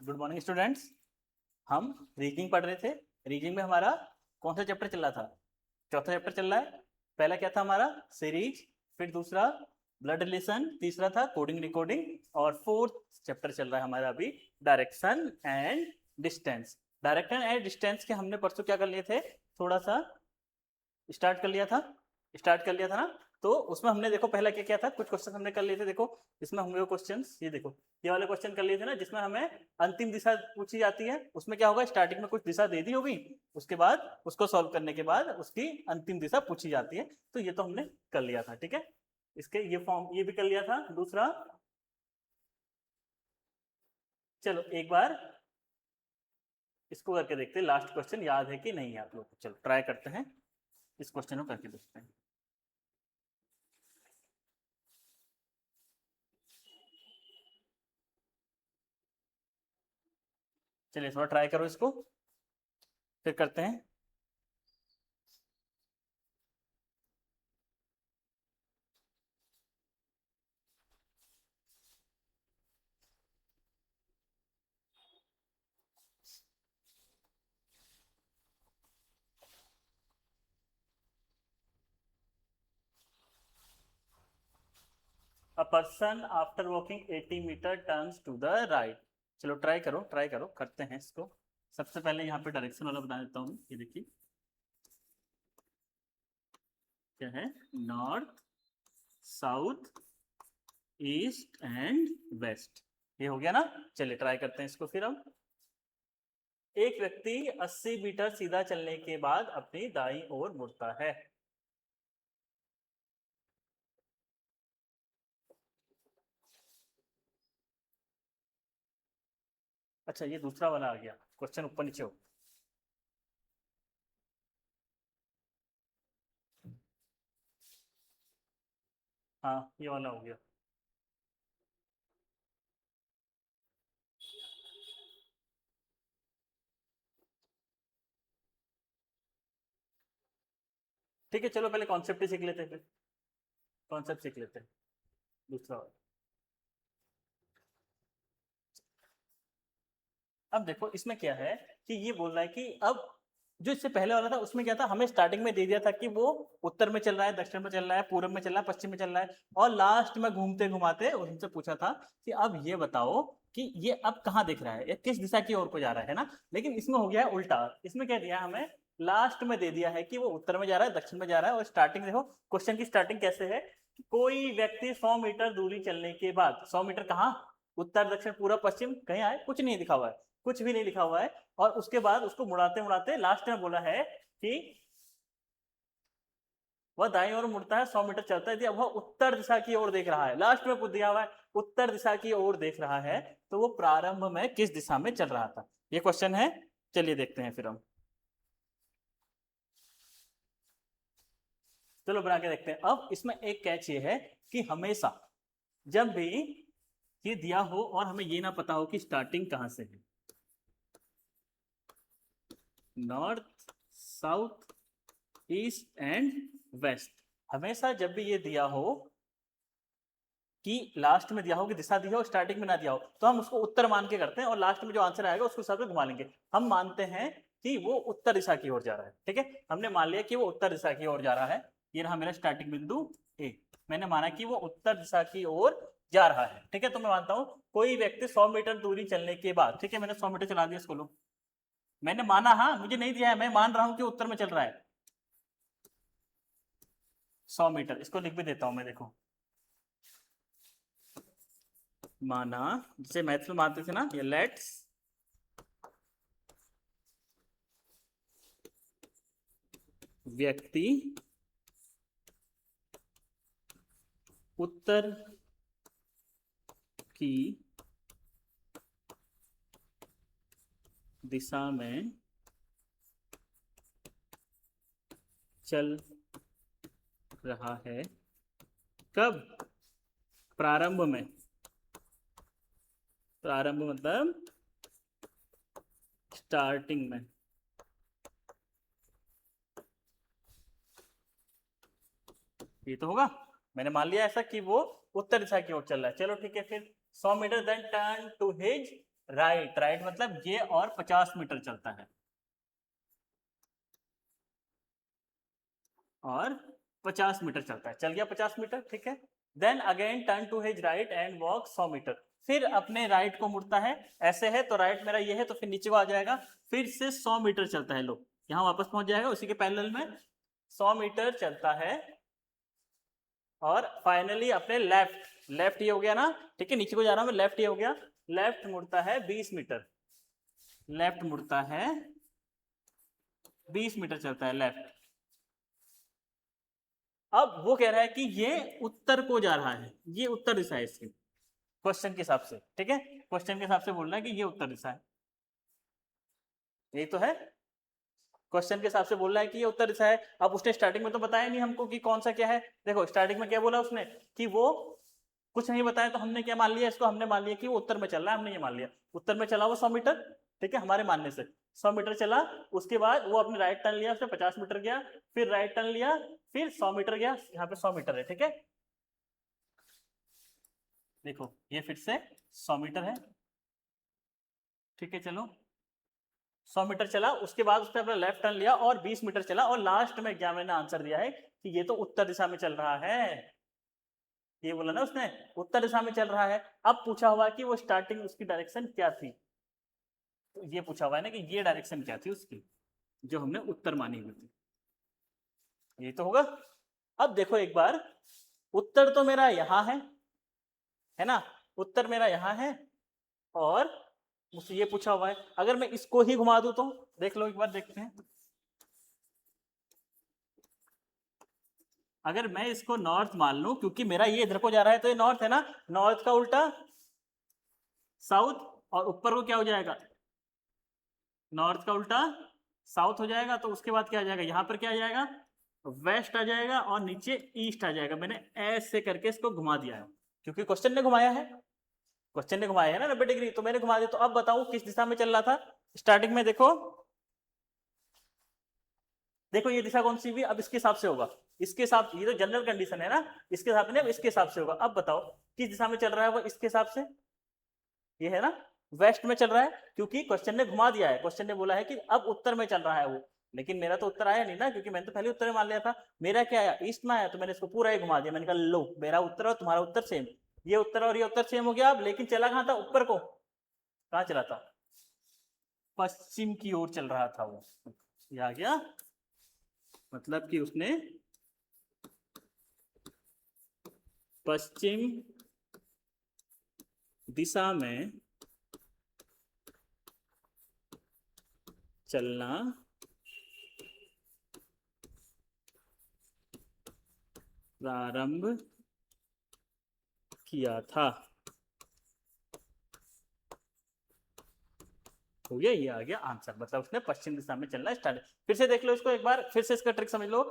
Good morning students. हम reasoning पढ़ रहे थे। रीजनिंग में हमारा कौन सा चैप्टर चल रहा था? चौथा चैप्टर चल रहा है। पहला क्या था हमारा? सीरीज। फिर दूसरा ब्लड रिलेशन। तीसरा था कोडिंग रिकॉर्डिंग। और फोर्थ चैप्टर चल रहा है हमारा अभी direction and distance. Direction and distance के हमने परसों क्या कर लिए थे? थोड़ा सा स्टार्ट कर लिया था ना। तो उसमें हमने देखो पहला क्या क्या था, कुछ क्वेश्चन हमने कर लिए थे। देखो इसमें होंगे क्वेश्चंस, ये देखो ये वाले क्वेश्चन कर लिए थे ना, जिसमें हमें अंतिम दिशा पूछी जाती है। उसमें क्या होगा, स्टार्टिंग में कुछ दिशा दे दी होगी, उसके बाद उसको सॉल्व करने के बाद उसकी अंतिम दिशा पूछी जाती है। तो ये तो हमने कर लिया था, ठीक है। इसके ये फॉर्म ये भी कर लिया था। दूसरा, चलो एक बार इसको करके देखते हैं, लास्ट क्वेश्चन याद है कि नहीं आप लोग को। चलो ट्राई करते हैं, इस क्वेश्चन को करके देखते हैं। चलिए थोड़ा ट्राई करो इसको, फिर करते हैं। A person after walking 80 metre turns to the right. चलो ट्राई करो करते हैं इसको। सबसे पहले यहाँ पे डायरेक्शन वाला बता देता हूँ, ये देखिए क्या है, north, south, east and west. ये हो गया ना। चलिए ट्राई करते हैं इसको फिर हम। एक व्यक्ति 80 मीटर सीधा चलने के बाद अपनी दाईं ओर मुड़ता है। अच्छा ये दूसरा वाला आ गया, क्वेश्चन ऊपर नीचे हो। हाँ ये वाला हो गया। ठीक है चलो पहले कॉन्सेप्ट ही सीख लेते हैं, फिर कॉन्सेप्ट सीख लेते हैं दूसरा वाला। अब देखो इसमें क्या है कि ये बोल रहा है कि अब जो इससे पहले वाला था उसमें क्या था, हमें स्टार्टिंग में दे दिया था कि वो उत्तर में चल रहा है, दक्षिण में चल रहा है, पूर्व में चल रहा है, पश्चिम में चल रहा है, और लास्ट में घूमते घुमाते उनसे पूछा था कि अब ये बताओ कि ये अब कहाँ दिख रहा है, ये किस दिशा की ओर को जा रहा है ना। लेकिन इसमें हो गया है उल्टा। इसमें क्या दिया है हमें, लास्ट में दे दिया है कि वो उत्तर में जा रहा है, दक्षिण में जा रहा है, और स्टार्टिंग देखो क्वेश्चन की स्टार्टिंग कैसे है कि कोई व्यक्ति 100 मीटर दूरी चलने के बाद, 100 मीटर कहाँ, उत्तर दक्षिण पूर्व पश्चिम कहीं आए, कुछ नहीं दिखा हुआ है, कुछ भी नहीं लिखा हुआ है। और उसके बाद उसको मुड़ाते मुड़ाते लास्ट में बोला है कि वह दाईं ओर मुड़ता है, 100 मीटर चलता है, वह उत्तर दिशा की ओर देख रहा है। लास्ट में पूछ दिया हुआ है उत्तर दिशा की ओर देख रहा है, तो वो प्रारंभ में किस दिशा में चल रहा था, ये क्वेश्चन है। चलिए देखते हैं फिर हम। चलो बना के देखते हैं। अब इसमें एक कैच ये है कि हमेशा जब भी ये दिया हो और हमें ये ना पता हो कि स्टार्टिंग कहां से है, north, south, east and west, हमेशा जब भी ये दिया हो कि लास्ट में दिया हो कि दिशा दी हो, स्टार्टिंग में ना दिया हो, तो हम उसको उत्तर मान के करते हैं, और लास्ट में जो आंसर आएगा उसको सब घुमा लेंगे। हम मानते हैं कि वो उत्तर दिशा की ओर जा रहा है, ठीक है। हमने मान लिया कि वो उत्तर दिशा की ओर जा रहा है। ये रहा मेरा स्टार्टिंग बिंदु ए। मैंने माना कि वो उत्तर दिशा की ओर जा रहा है, ठीक है। तो मैं मानता हूं कोई व्यक्ति 100 मीटर दूरी चलने के बाद, ठीक है, मैंने 100 मीटर चला दिया इसको लो। मैंने माना, हाँ मुझे नहीं दिया है, मैं मान रहा हूं कि उत्तर में चल रहा है 100 मीटर। इसको लिख भी देता हूं मैं, देखो माना, जैसे मैथ्स में मानते थे ना, ये लेट्स व्यक्ति उत्तर की दिशा में चल रहा है, कब, प्रारंभ में, प्रारंभ मतलब स्टार्टिंग में, ये तो होगा। मैंने मान लिया ऐसा कि वो उत्तर दिशा की ओर चल रहा है। चलो ठीक है फिर, 100 metre then turn to his right right मतलब ये और 50 मीटर चलता है, और 50 मीटर चलता है, चल गया 50 मीटर, ठीक है। Then again turn to his right and walk 100 metre, फिर अपने राइट को मुड़ता है, ऐसे है तो राइट मेरा ये है तो फिर नीचे को आ जाएगा, फिर से 100 मीटर चलता है, लो यहाँ वापस पहुंच जाएगा उसी के पैरेलल में, 100 मीटर चलता है, और फाइनली अपने लेफ्ट, लेफ्ट ये हो गया ना, ठीक है, नीचे को जा रहा हूं मैं, लेफ्ट ये हो गया, लेफ्ट मुड़ता है 20 मीटर, लेफ्ट मुड़ता है 20 मीटर चलता है लेफ्ट। अब वो कह रहा है कि ये उत्तर को जा रहा है, ये उत्तर दिशा है इसकी, क्वेश्चन के हिसाब से, ठीक है, क्वेश्चन के हिसाब से बोल रहा है कि ये उत्तर दिशा है, यही तो है, क्वेश्चन के हिसाब से बोल रहा है कि ये उत्तर दिशा है। अब उसने स्टार्टिंग में तो बताया नहीं हमको कि कौन सा क्या है, देखो स्टार्टिंग में क्या बोला उसने कि वो कुछ नहीं बताया, तो हमने क्या मान लिया इसको, हमने मान लिया कि वो उत्तर में चल रहा है, हमने ये मान लिया उत्तर में चला वो 100 मीटर, ठीक है, हमारे मानने से 100 मीटर चला, उसके बाद वो अपने राइट टर्न लिया, उसने 50 मीटर गया, फिर राइट टर्न लिया, फिर 100 मीटर गया, यहाँ पे 100 मीटर है, ठीक है, देखो ये फिर से 100 मीटर है, ठीक है, चलो 100 मीटर चला, उसके बाद उसने अपना लेफ्ट टर्न लिया और 20 मीटर चला, और लास्ट में क्या मैंने आंसर दिया है कि ये तो उत्तर दिशा में चल रहा है, ये बोला ना उसने, उत्तर दिशा में चल रहा है। अब पूछा हुआ कि वो स्टार्टिंग उसकी डायरेक्शन क्या थी, तो ये पूछा हुआ है ना कि ये डायरेक्शन क्या थी उसकी, जो हमने उत्तर मानी हुई थी, ये तो होगा। अब देखो एक बार, उत्तर तो मेरा यहां है ना, उत्तर मेरा यहां है, और मुझसे ये पूछा हुआ है, अगर मैं इसको ही घुमा दूं तो, देख लो एक बार देखते हैं, अगर मैं इसको नॉर्थ मान लूं, क्योंकि मेरा ये इधर को जा रहा है तो ये नॉर्थ है ना, नॉर्थ का उल्टा साउथ, और ऊपर को क्या हो जाएगा, नॉर्थ का उल्टा साउथ हो जाएगा, तो उसके बाद क्या आ जाएगा, यहां पर क्या आ जाएगा, वेस्ट आ जाएगा, और नीचे ईस्ट आ जाएगा, मैंने ऐसे करके इसको घुमा दिया है, क्योंकि क्वेश्चन ने घुमाया है, क्वेश्चन ने घुमाया है ना 90 डिग्री, तो मैंने घुमा दिया, तो अब बताओ किस दिशा में चल रहा था, स्टार्टिंग में देखो, देखो ये दिशा कौन सी हुई, अब इसके हिसाब से होगा, इसके हिसाब, ये तो जनरल कंडीशन है ना, इसके हिसाब से, इसके हिसाब से होगा, अब बताओ किस दिशा में चल रहा है वो इसके हिसाब से, ये है ना, वेस्ट में चल रहा है, क्योंकि क्वेश्चन ने घुमा दिया है, क्वेश्चन ने बोला है कि अब उत्तर में चल रहा है वो, लेकिन मेरा तो उत्तर आया नहीं ना, क्योंकि मैंने तो पहले उत्तर में मान लिया था, मेरा क्या आया, ईस्ट में आया, तो मैंने इसको पूरा ही घुमा दिया, मैंने कहा लो मेरा उत्तर और तुम्हारा उत्तर सेम, ये उत्तर और ये उत्तर सेम हो गया, अब लेकिन चला कहां था, ऊपर को, कहां चला था, पश्चिम की ओर चल रहा था वो, ये आ गया, मतलब कि उसने पश्चिम दिशा में चलना प्रारंभ किया था, हो गया, ये आ गया आंसर, मतलब उसने पश्चिम दिशा में चलना स्टार्ट। फिर से देख लो इसको एक बार, फिर से इसका ट्रिक समझ लो,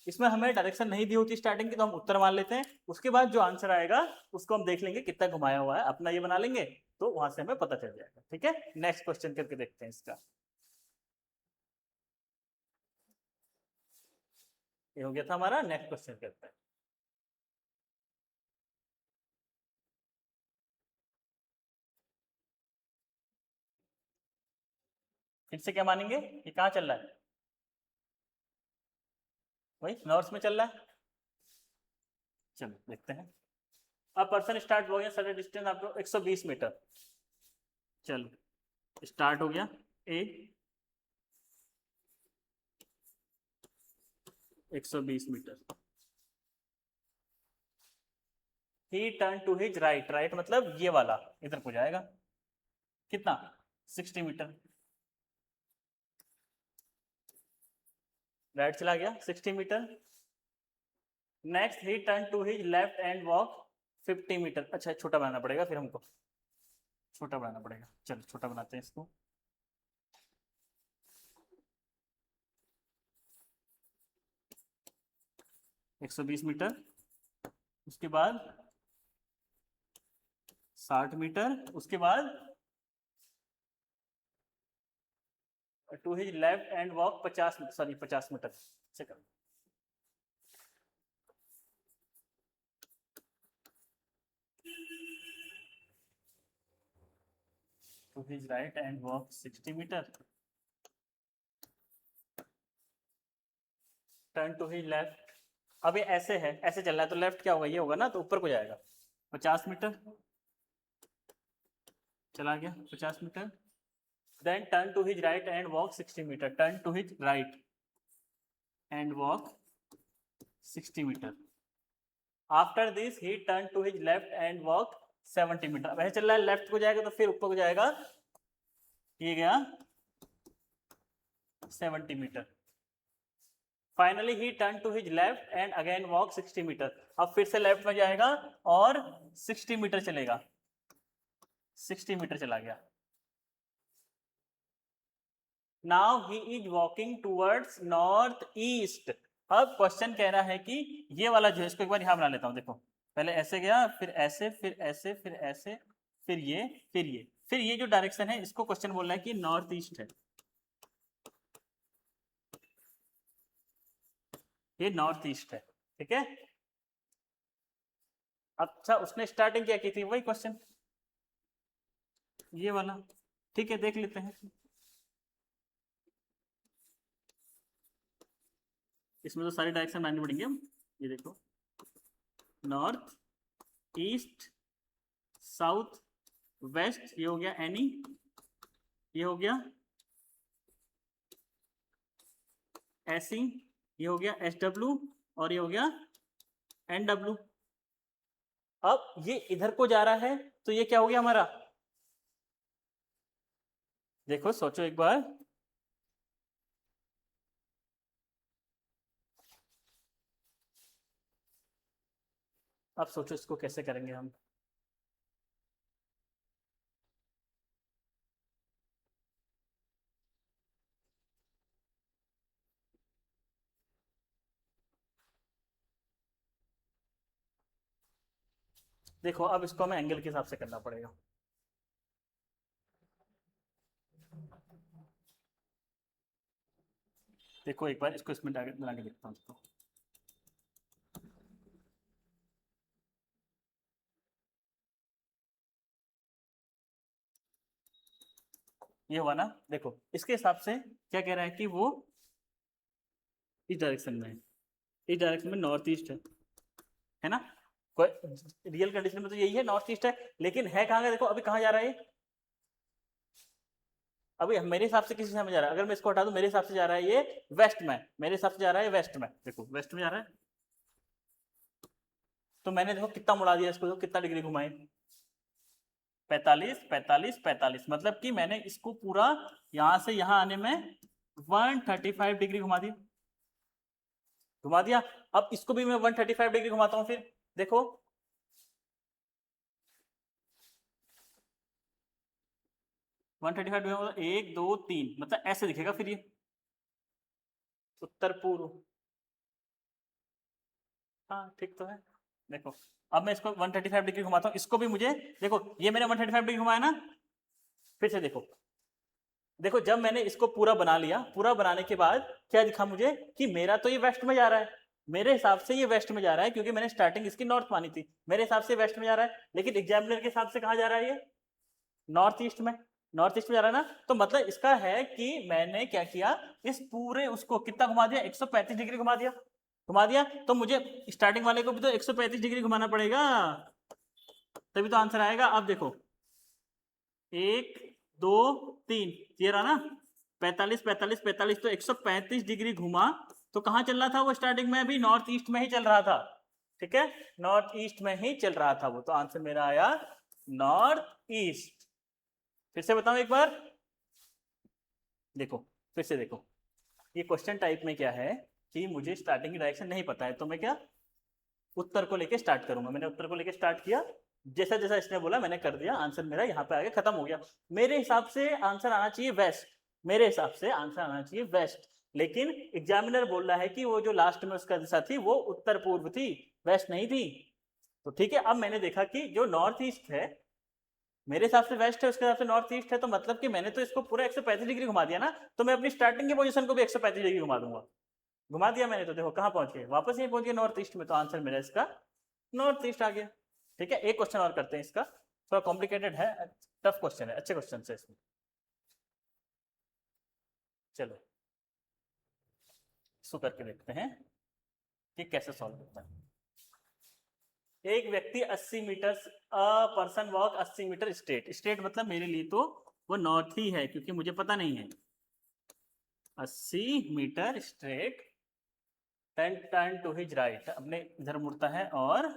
इसमें हमें डायरेक्शन नहीं दी होती स्टार्टिंग की, तो हम उत्तर मान लेते हैं, उसके बाद जो आंसर आएगा उसको हम देख लेंगे कितना घुमाया हुआ है, अपना ये बना लेंगे, तो वहां से हमें पता चल जाएगा, ठीक है। नेक्स्ट क्वेश्चन करके देखते हैं इसका, ये हो गया था हमारा, नेक्स्ट क्वेश्चन करते हैं। फिर से क्या मानेंगे, ये कहाँ चल रहा है, वही नॉर्थ में चल रहा है, चलो देखते हैं। अब पर्सन स्टार्ट हो गया, सर्टेन डिस्टेंस आपको 120 मीटर, चलो स्टार्ट हो गया, a 120 metre, he turn to his right, right मतलब ये वाला इधर को जाएगा, कितना 60 मीटर, राइट चला गया 60 metre, next he turn to his left and walk 50 metre, अच्छा छोटा बनाना पड़ेगा फिर हमको, छोटा बनाना पड़ेगा, चलो छोटा बनाते हैं इसको, 120 मीटर, उसके बाद 60 मीटर, उसके बाद to his left and walk 50 metre, to his right and walk 60 metre, turn to his left. अब ये ऐसे है, ऐसे चल रहा है तो लेफ्ट क्या होगा, ये होगा ना, तो ऊपर को जाएगा 50 मीटर, चला गया 50 metre. Then turn to his right and walk 60 metre, turn to his right and walk 60 metre. After this he turn to his left and walk 70 metre. वैसे चल रहा है, लेफ्ट को जाएगा तो फिर ऊपर को जाएगा, ये गया 70 metre. Finally he turn to his left and again walk 60 metre. अब फिर से लेफ्ट में जाएगा और 60 मीटर चलेगा, 60 मीटर चला गया। Now he is walking towards north east. अब क्वेश्चन कह रहा है कि ये वाला जो है, इसको एक बार यहां बना लेता हूं। देखो पहले ऐसे गया, फिर ऐसे, फिर ऐसे, फिर ऐसे, फिर ये, फिर ये, फिर ये जो डायरेक्शन है इसको क्वेश्चन बोल रहा है कि नॉर्थ ईस्ट है, ये नॉर्थ ईस्ट है, ठीक है। अच्छा उसने स्टार्टिंग क्या की थी, वही क्वेश्चन ये वाला, ठीक है देख लेते हैं। इसमें तो सारी डायरेक्शन माननी पड़ेंगे हम। ये देखो नॉर्थ, ईस्ट, साउथ, वेस्ट, ये हो गया एनी, ये हो गया एसी, ये हो गया एस डब्ल्यू, और ये हो गया एन डब्ल्यू। अब ये इधर को जा रहा है तो ये क्या हो गया हमारा, देखो सोचो एक बार, अब सोचो इसको कैसे करेंगे हम। देखो अब इसको हमें एंगल के हिसाब से करना पड़ेगा। देखो एक बार इसको इसमें बना के देखता हूँ इसको। ये हुआ ना, देखो इसके हिसाब से क्या कह रहा है कि वो इस डायरेक्शन में है, इस डायरेक्शन में नॉर्थ ईस्ट है ना। कोई रियल कंडीशन में तो यही है, नॉर्थ ईस्ट है, लेकिन है कहाँ का, देखो अभी कहाँ जा रहा है, अभी मेरे हिसाब से किस दिशा में जा रहा है, अगर मैं इसको हटा दूं मेरे हिसाब से जा रहा है ये वेस्ट में, मेरे हिसाब से जा रहा है वेस्ट में, देखो वेस्ट में जा रहा है। तो मैंने देखो कितना मुड़ा दिया इसको, कितना डिग्री घुमाए, 45 45 45, मतलब कि मैंने इसको पूरा यहां से यहां आने में 135 डिग्री घुमा दिया, घुमा दिया। अब इसको भी मैं 135 डिग्री घुमाता हूं, फिर देखो 135 डिग्री मतलब 1 2 3, मतलब ऐसे दिखेगा फिर ये उत्तर पूर्व। हाँ ठीक तो है। देखो अब मैं इसको 135 डिग्री घुमाता हूँ, इसको भी मुझे देखो, ये मैंने 135 डिग्री घुमाया ना, फिर से देखो, देखो जब मैंने इसको पूरा बना लिया, पूरा बनाने के बाद क्या दिखा मुझे कि मेरा तो ये वेस्ट में जा रहा है, मेरे हिसाब से ये वेस्ट में जा रहा है क्योंकि मैंने स्टार्टिंग इसकी नॉर्थ मानी थी, मेरे हिसाब से वेस्ट में जा रहा है, लेकिन एग्जामिनर के हिसाब से कहाँ जा रहा है, ये नॉर्थ ईस्ट में, नॉर्थ ईस्ट में जा रहा है ना। तो मतलब इसका है कि मैंने क्या किया, इस पूरे उसको कितना घुमा दिया, 135 डिग्री घुमा दिया, घुमा दिया। तो मुझे स्टार्टिंग वाले को भी तो 135 डिग्री घुमाना पड़ेगा, तभी तो आंसर आएगा। अब देखो 1 2 3, ये रहा ना 45 45 45, तो 135 डिग्री घुमा, तो कहाँ चल रहा था वो स्टार्टिंग में, अभी नॉर्थ ईस्ट में ही चल रहा था, ठीक है, नॉर्थ ईस्ट में ही चल रहा था वो, तो आंसर मेरा आया नॉर्थ ईस्ट। फिर से बताऊं एक बार, देखो फिर से देखो, ये क्वेश्चन टाइप में क्या है कि मुझे स्टार्टिंग की डायरेक्शन नहीं पता है, तो मैं क्या उत्तर को लेके स्टार्ट करूंगा, मैंने उत्तर को लेके स्टार्ट किया, जैसा जैसा इसने बोला मैंने कर दिया, आंसर मेरा यहाँ पे आगे खत्म हो गया। मेरे हिसाब से आंसर आना चाहिए वेस्ट, मेरे हिसाब से आंसर आना चाहिए वेस्ट, लेकिन एग्जामिनर बोल रहा है कि वो जो लास्ट में उसका दिशा थी वो उत्तर पूर्व थी, वेस्ट नहीं थी। तो ठीक है, अब मैंने देखा कि जो नॉर्थ ईस्ट है मेरे हिसाब से वेस्ट है, उसके हिसाब से नॉर्थ ईस्ट है, तो मतलब कि मैंने तो इसको पूरा 135 डिग्री घुमा दिया ना, तो मैं अपनी स्टार्टिंग की पोजीशन को भी 135 डिग्री घुमा दूंगा, घुमा दिया मैंने, तो देखो कहाँ पहुंच गए, वापस यहीं पहुंच गए नॉर्थ ईस्ट में, तो आंसर मेरा इसका नॉर्थ ईस्ट आ गया। ठीक है, एक क्वेश्चन और करते हैं इसका, थोड़ा कॉम्प्लिकेटेड है, टफ क्वेश्चन है, अच्छे क्वेश्चन है इसमें। चलो इसको करके देखते हैं कि कैसे सॉल्व होता है। एक व्यक्ति 80 metre, person walk 80 metre straight, straight मतलब मेरे लिए तो वो नॉर्थ ही है क्योंकि मुझे पता नहीं है। 80 metre straight, turn to his right, अपने इधर मुड़ता है और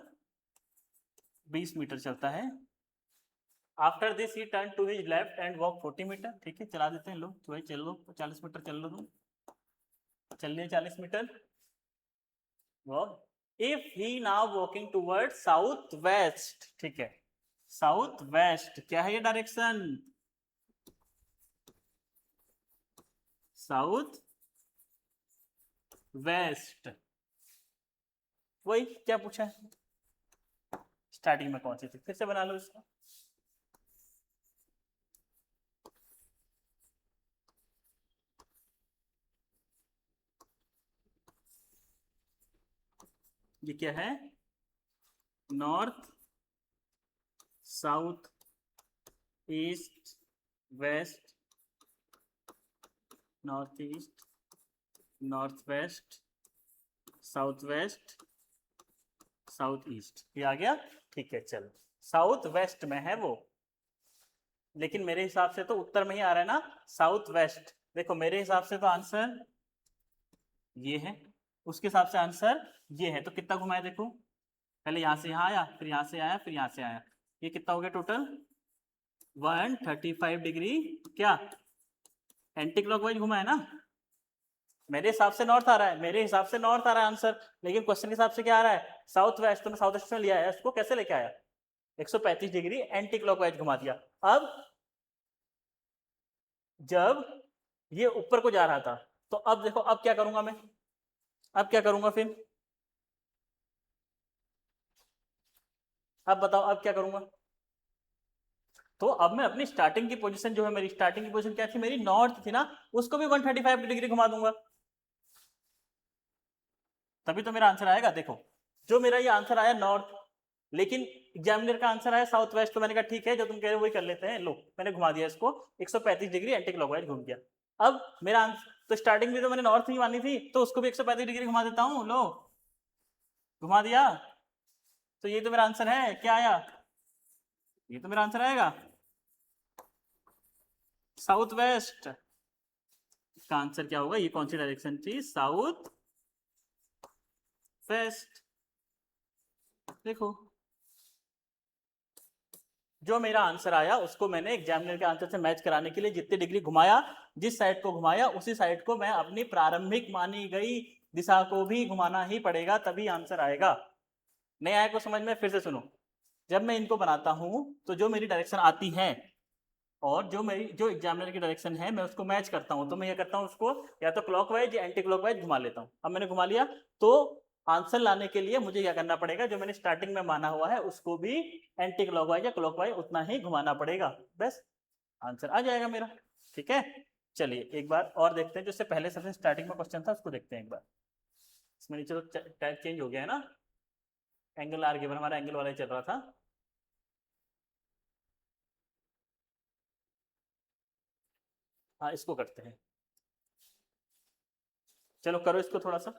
20 मीटर चलता है। After this he turn to his left and walk 40 metre. ठीक है, चला देते हैं लोग, तो भाई चल लो 40 मीटर चल लो, तुम चल लिए 40 metre. Walk, if he now walking toward south west, ठीक है, साउथ वेस्ट क्या है ये डायरेक्शन, साउथ वेस्ट, वही क्या पूछा है, स्टार्टिंग में कौन सी थी, फिर से बना लो इसको। ये क्या है, north south east west, north east north west south west south east, ये आ गया। ठीक है चलो, साउथ वेस्ट में है वो, लेकिन मेरे हिसाब से तो उत्तर में ही आ रहा है ना, साउथ वेस्ट। देखो मेरे हिसाब से तो आंसर ये है, उसके हिसाब से आंसर ये है, तो कितना घुमाया देखो, पहले यहां से यहां आया, फिर यहां से आया, फिर यहां से आया, ये कितना हो गया टोटल 135 डिग्री, क्या एंटी क्लॉकवाइज घुमा है ना। मेरे हिसाब से नॉर्थ आ रहा है, मेरे हिसाब से नॉर्थ आ रहा है आंसर, लेकिन क्वेश्चन के हिसाब से क्या आ रहा है, साउथ वेस्ट, तो मैं साउथ वेस्ट में लिया है, उसको कैसे लेके आया 135 डिग्री एंटी क्लॉकवाइज घुमा दिया। अब जब ये ऊपर को जा रहा था, तो अब देखो अब क्या करूंगा मैं, अब क्या करूंगा फिर, अब बताओ अब क्या करूंगा। तो अब मैं अपनी स्टार्टिंग की पोजीशन जो है, मेरी स्टार्टिंग की पोजीशन क्या थी, मेरी नॉर्थ थी ना, उसको भी 135 डिग्री घुमा दूंगा, तभी तो मेरा आंसर आएगा। देखो जो मेरा ये आंसर आया नॉर्थ, लेकिन एग्जामिनर का आंसर आया साउथ वेस्ट, तो मैंने कहा ठीक है जो तुम कह रहे हो वही कर लेते हैं, लो मैंने घुमा दिया इसको 135 डिग्री एंटी क्लॉकवाइज घूम गया। अब मेरा आंसर, तो स्टार्टिंग में तो मैंने नॉर्थ ही मानी थी, तो उसको भी 135 डिग्री घुमा देता हूँ, लो घुमा दिया, तो ये तो मेरा आंसर है, क्या आया, ये तो मेरा आंसर आएगा साउथ वेस्ट। इसका आंसर क्या होगा, ये कौन सी डायरेक्शन थी, साउथ वेस्ट। देखो जो मेरा आंसर आया उसको मैंने एग्जामिनर के आंसर से मैच कराने के लिए जितनी डिग्री घुमाया, जिस साइड को घुमाया उसी साइड को मैं अपनी प्रारंभिक मानी गई दिशा को भी घुमाना ही पड़ेगा, तभी आंसर आएगा। नहीं आया को समझ में, फिर से सुनो, जब मैं इनको बनाता हूं तो जो मेरी डायरेक्शन आती है और जो मेरी जो एग्जामिनर की डायरेक्शन है मैं उसको मैच करता हूं, तो मैं ये करता हूं उसको या तो क्लॉकवाइज या एंटी क्लॉकवाइज घुमा लेता हूं। अब मैंने घुमा लिया, तो आंसर लाने के लिए मुझे क्या करना पड़ेगा, जो मैंने स्टार्टिंग में माना हुआ है उसको भी एंटी क्लॉकवाइज या क्लॉकवाइज उतना ही घुमाना पड़ेगा, बस आंसर आ जाएगा मेरा। ठीक है, चलिए एक बार और देखते हैं, जो इससे पहले सबसे स्टार्टिंग में क्वेश्चन था उसको देखते हैं एक बार। इसमें नीचे तो टाइप चेंज हो गया है ना, एंगल आर गिवन, हमारा एंगल वाला ही चल रहा था। हाँ इसको करते हैं, चलो करो इसको थोड़ा सा।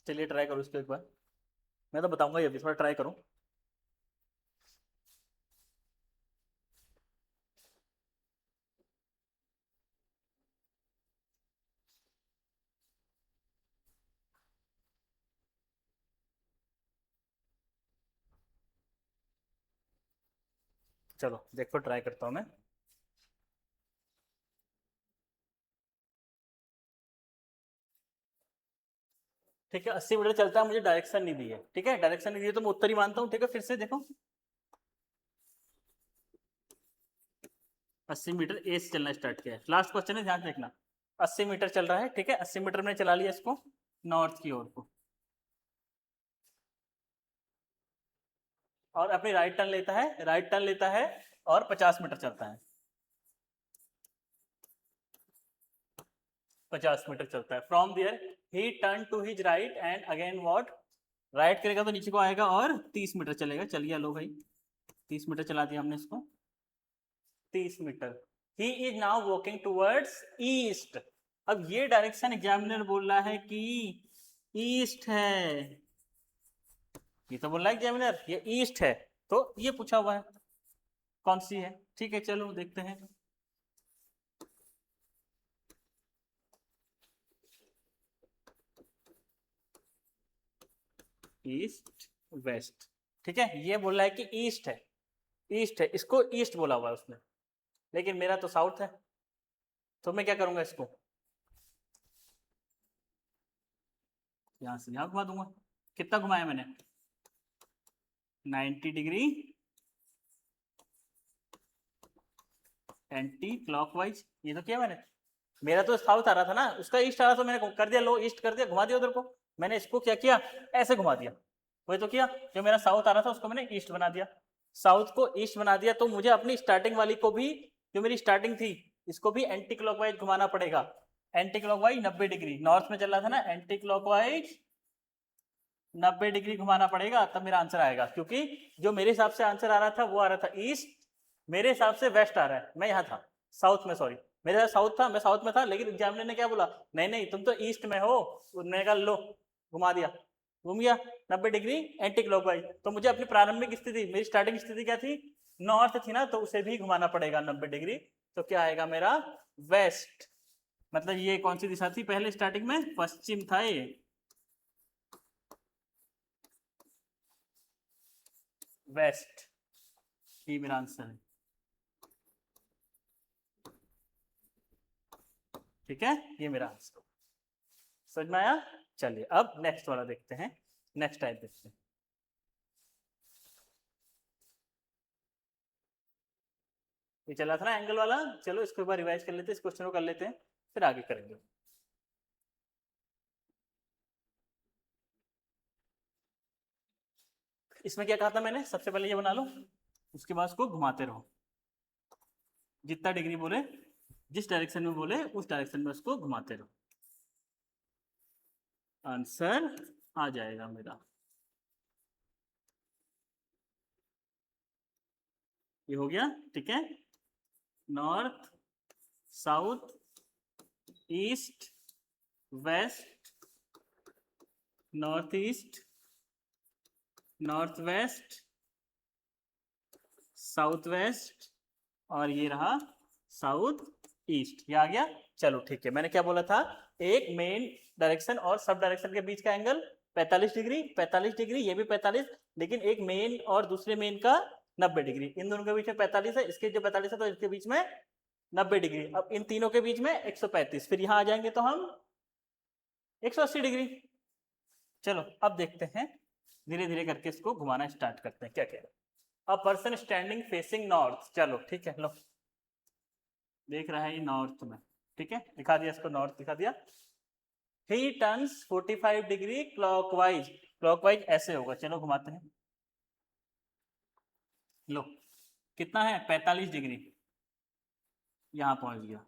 चलिए ट्राई करो इसको एक बार, मैं तो बताऊंगा ये भी, थोड़ा ट्राई करो। चलो देखो ट्राई करता हूँ मैं। ठीक है 80 मीटर चलता है, मुझे डायरेक्शन नहीं दी है, ठीक है डायरेक्शन नहीं दी है तो मैं उत्तर ही मानता हूँ। ठीक है फिर से देखो 80 मीटर ए से चलना स्टार्ट किया है, लास्ट क्वेश्चन है ध्यान देखना। 80 मीटर चल रहा है, ठीक है 80 मीटर में चला लिया इसको नॉर्थ की ओर को, और अपनी राइट टर्न लेता है और 50 मीटर चलता है, 50 मीटर चलता है। From there he turn to his right and again what, right करेगा तो नीचे को आएगा और 30 मीटर चलेगा। चलिए लो भाई 30 मीटर चला दिया हमने इसको, 30 metre. He is now walking towards east. अब ये डायरेक्शन एग्जामिनर बोल रहा है कि ईस्ट है, ये तो बोल रहा है एग्जामिनर ये ईस्ट है, तो ये पूछा हुआ है कौन सी है। ठीक है चलो देखते हैं। ईस्ट वेस्ट, ठीक है, ये बोल रहा है कि ईस्ट है, ईस्ट है, इसको ईस्ट बोला हुआ है उसने, लेकिन मेरा तो साउथ है, तो मैं क्या करूंगा, इसको यहां से यहां घुमा दूंगा। कितना घुमाया मैंने, 90 डिग्री एंटी क्लॉकवाइज, ये तो किया मैंने। मेरा तो साउथ आ रहा था ना, उसका ईस्ट आ रहा था, तो मैंने कर दिया, लो ईस्ट कर दिया, घुमा दिया उधर को। मैंने इसको क्या किया, ऐसे घुमा दिया, वही तो किया। जो मेरा साउथ आ रहा था उसको मैंने ईस्ट बना दिया, साउथ को ईस्ट बना दिया। तो मुझे अपनी स्टार्टिंग वाली को भी, जो मेरी स्टार्टिंग थी, इसको भी एंटी क्लॉकवाइज घुमाना पड़ेगा। एंटी क्लॉकवाइज 90 डिग्री, नॉर्थ में चल रहा था ना, एंटी क्लॉकवाइज 90 डिग्री घुमाना पड़ेगा, तब मेरा आंसर आएगा। क्योंकि जो मेरे हिसाब से आंसर आ रहा था वो आ रहा था ईस्ट, मेरे हिसाब से वेस्ट आ रहा है, मैं यहाँ था साउथ में, सॉरी मेरे साउथ था, मैं साउथ में था, लेकिन एग्जामिनर ने क्या बोला, नहीं नहीं तुम तो ईस्ट में हो। मैंने कहा लो घुमा दिया, घूम गया 90 डिग्री एंटी क्लॉकवाइज। तो मुझे अपनी प्रारंभिक स्थिति, मेरी स्टार्टिंग स्थिति क्या थी, नॉर्थ थी ना, तो उसे भी घुमाना पड़ेगा 90 डिग्री। तो क्या आएगा मेरा, वेस्ट। मतलब ये कौन सी दिशा थी पहले स्टार्टिंग में, पश्चिम था ये, वेस्ट, ये मेरा आंसर है। ठीक है, ये मेरा आंसर समझ में आया। चलिए अब नेक्स्ट वाला देखते हैं, नेक्स्ट टाइप देखते हैं। ये चला था ना एंगल वाला, चलो इसको एक बार रिवाइज कर लेते हैं, इस क्वेश्चन को कर लेते हैं, फिर आगे करेंगे। इसमें क्या कहा था मैंने, सबसे पहले ये बना लो, उसके बाद उसको घुमाते रहो, जितना डिग्री बोले, जिस डायरेक्शन में बोले उस डायरेक्शन में उसको घुमाते रहो, आंसर आ जाएगा मेरा। ये हो गया, ठीक है। North, south, east, west, north east, north west, south west, और ये रहा साउथ ईस्ट, ये आ गया। चलो ठीक है, मैंने क्या बोला था, एक मेन डायरेक्शन और सब डायरेक्शन के बीच का एंगल 45 डिग्री, 45 डिग्री, ये भी 45, लेकिन एक मेन और दूसरे मेन का 90 डिग्री, इन दोनों के बीच में 45 है, इसके जो 45 है तो इसके बीच में 90 डिग्री। अब इन तीनों के बीच में 135, फिर यहां आ जाएंगे तो हम 180 डिग्री। चलो अब देखते हैं, धीरे धीरे करके इसको घुमाना स्टार्ट करते हैं, क्या कह रहे हैं। A person standing facing north, चलो ठीक है, लो देख रहा है ये नॉर्थ में, ठीक है, दिखा दिया इसको, नॉर्थ दिखा दिया। ही टर्न्स 45 डिग्री क्लॉकवाइज, क्लॉकवाइज ऐसे होगा, चलो घुमाते हैं। लो कितना है, 45 डिग्री, यहां पहुंच गया,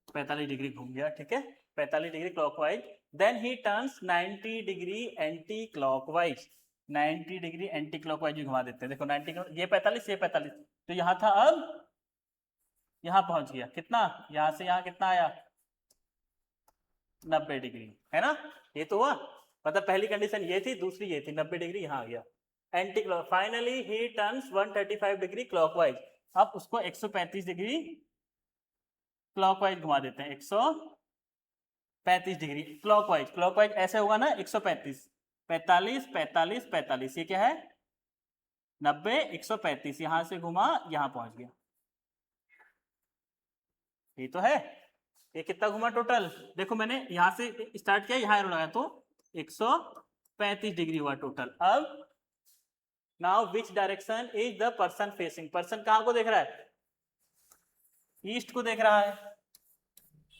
45 डिग्री घूम गया, ठीक है, 45 degree clockwise. Then he turns 90 degree anti clockwise, 90 degree anti clockwise भी घुमा देते हैं। देखो 90, ये 45, ये 45, तो यहाँ था, अब यहाँ पहुंच गया, कितना, यहाँ से यहाँ कितना आया, 90 डिग्री, है ना, ये तो हुआ। मतलब पहली कंडीशन ये थी, दूसरी ये थी, 90 डिग्री यहाँ आ गया anti clock. Finally he turns 135 degree clockwise, अब उसको 135 डिग्री क्लॉकवाइज घुमा देते हैं, 135 डिग्री क्लॉकवाइज, क्लॉकवाइज ऐसे होगा ना, 135, 45, 45, 45, ये क्या है 90, 135, यहां से घुमा यहां पहुंच गया, ये तो है। ये कितना घुमा टोटल, देखो मैंने यहां से स्टार्ट किया, यहां लगाया तो 135 डिग्री हुआ टोटल। अब now which direction is the person facing, person कहां को देख रहा है, ईस्ट को देख रहा है,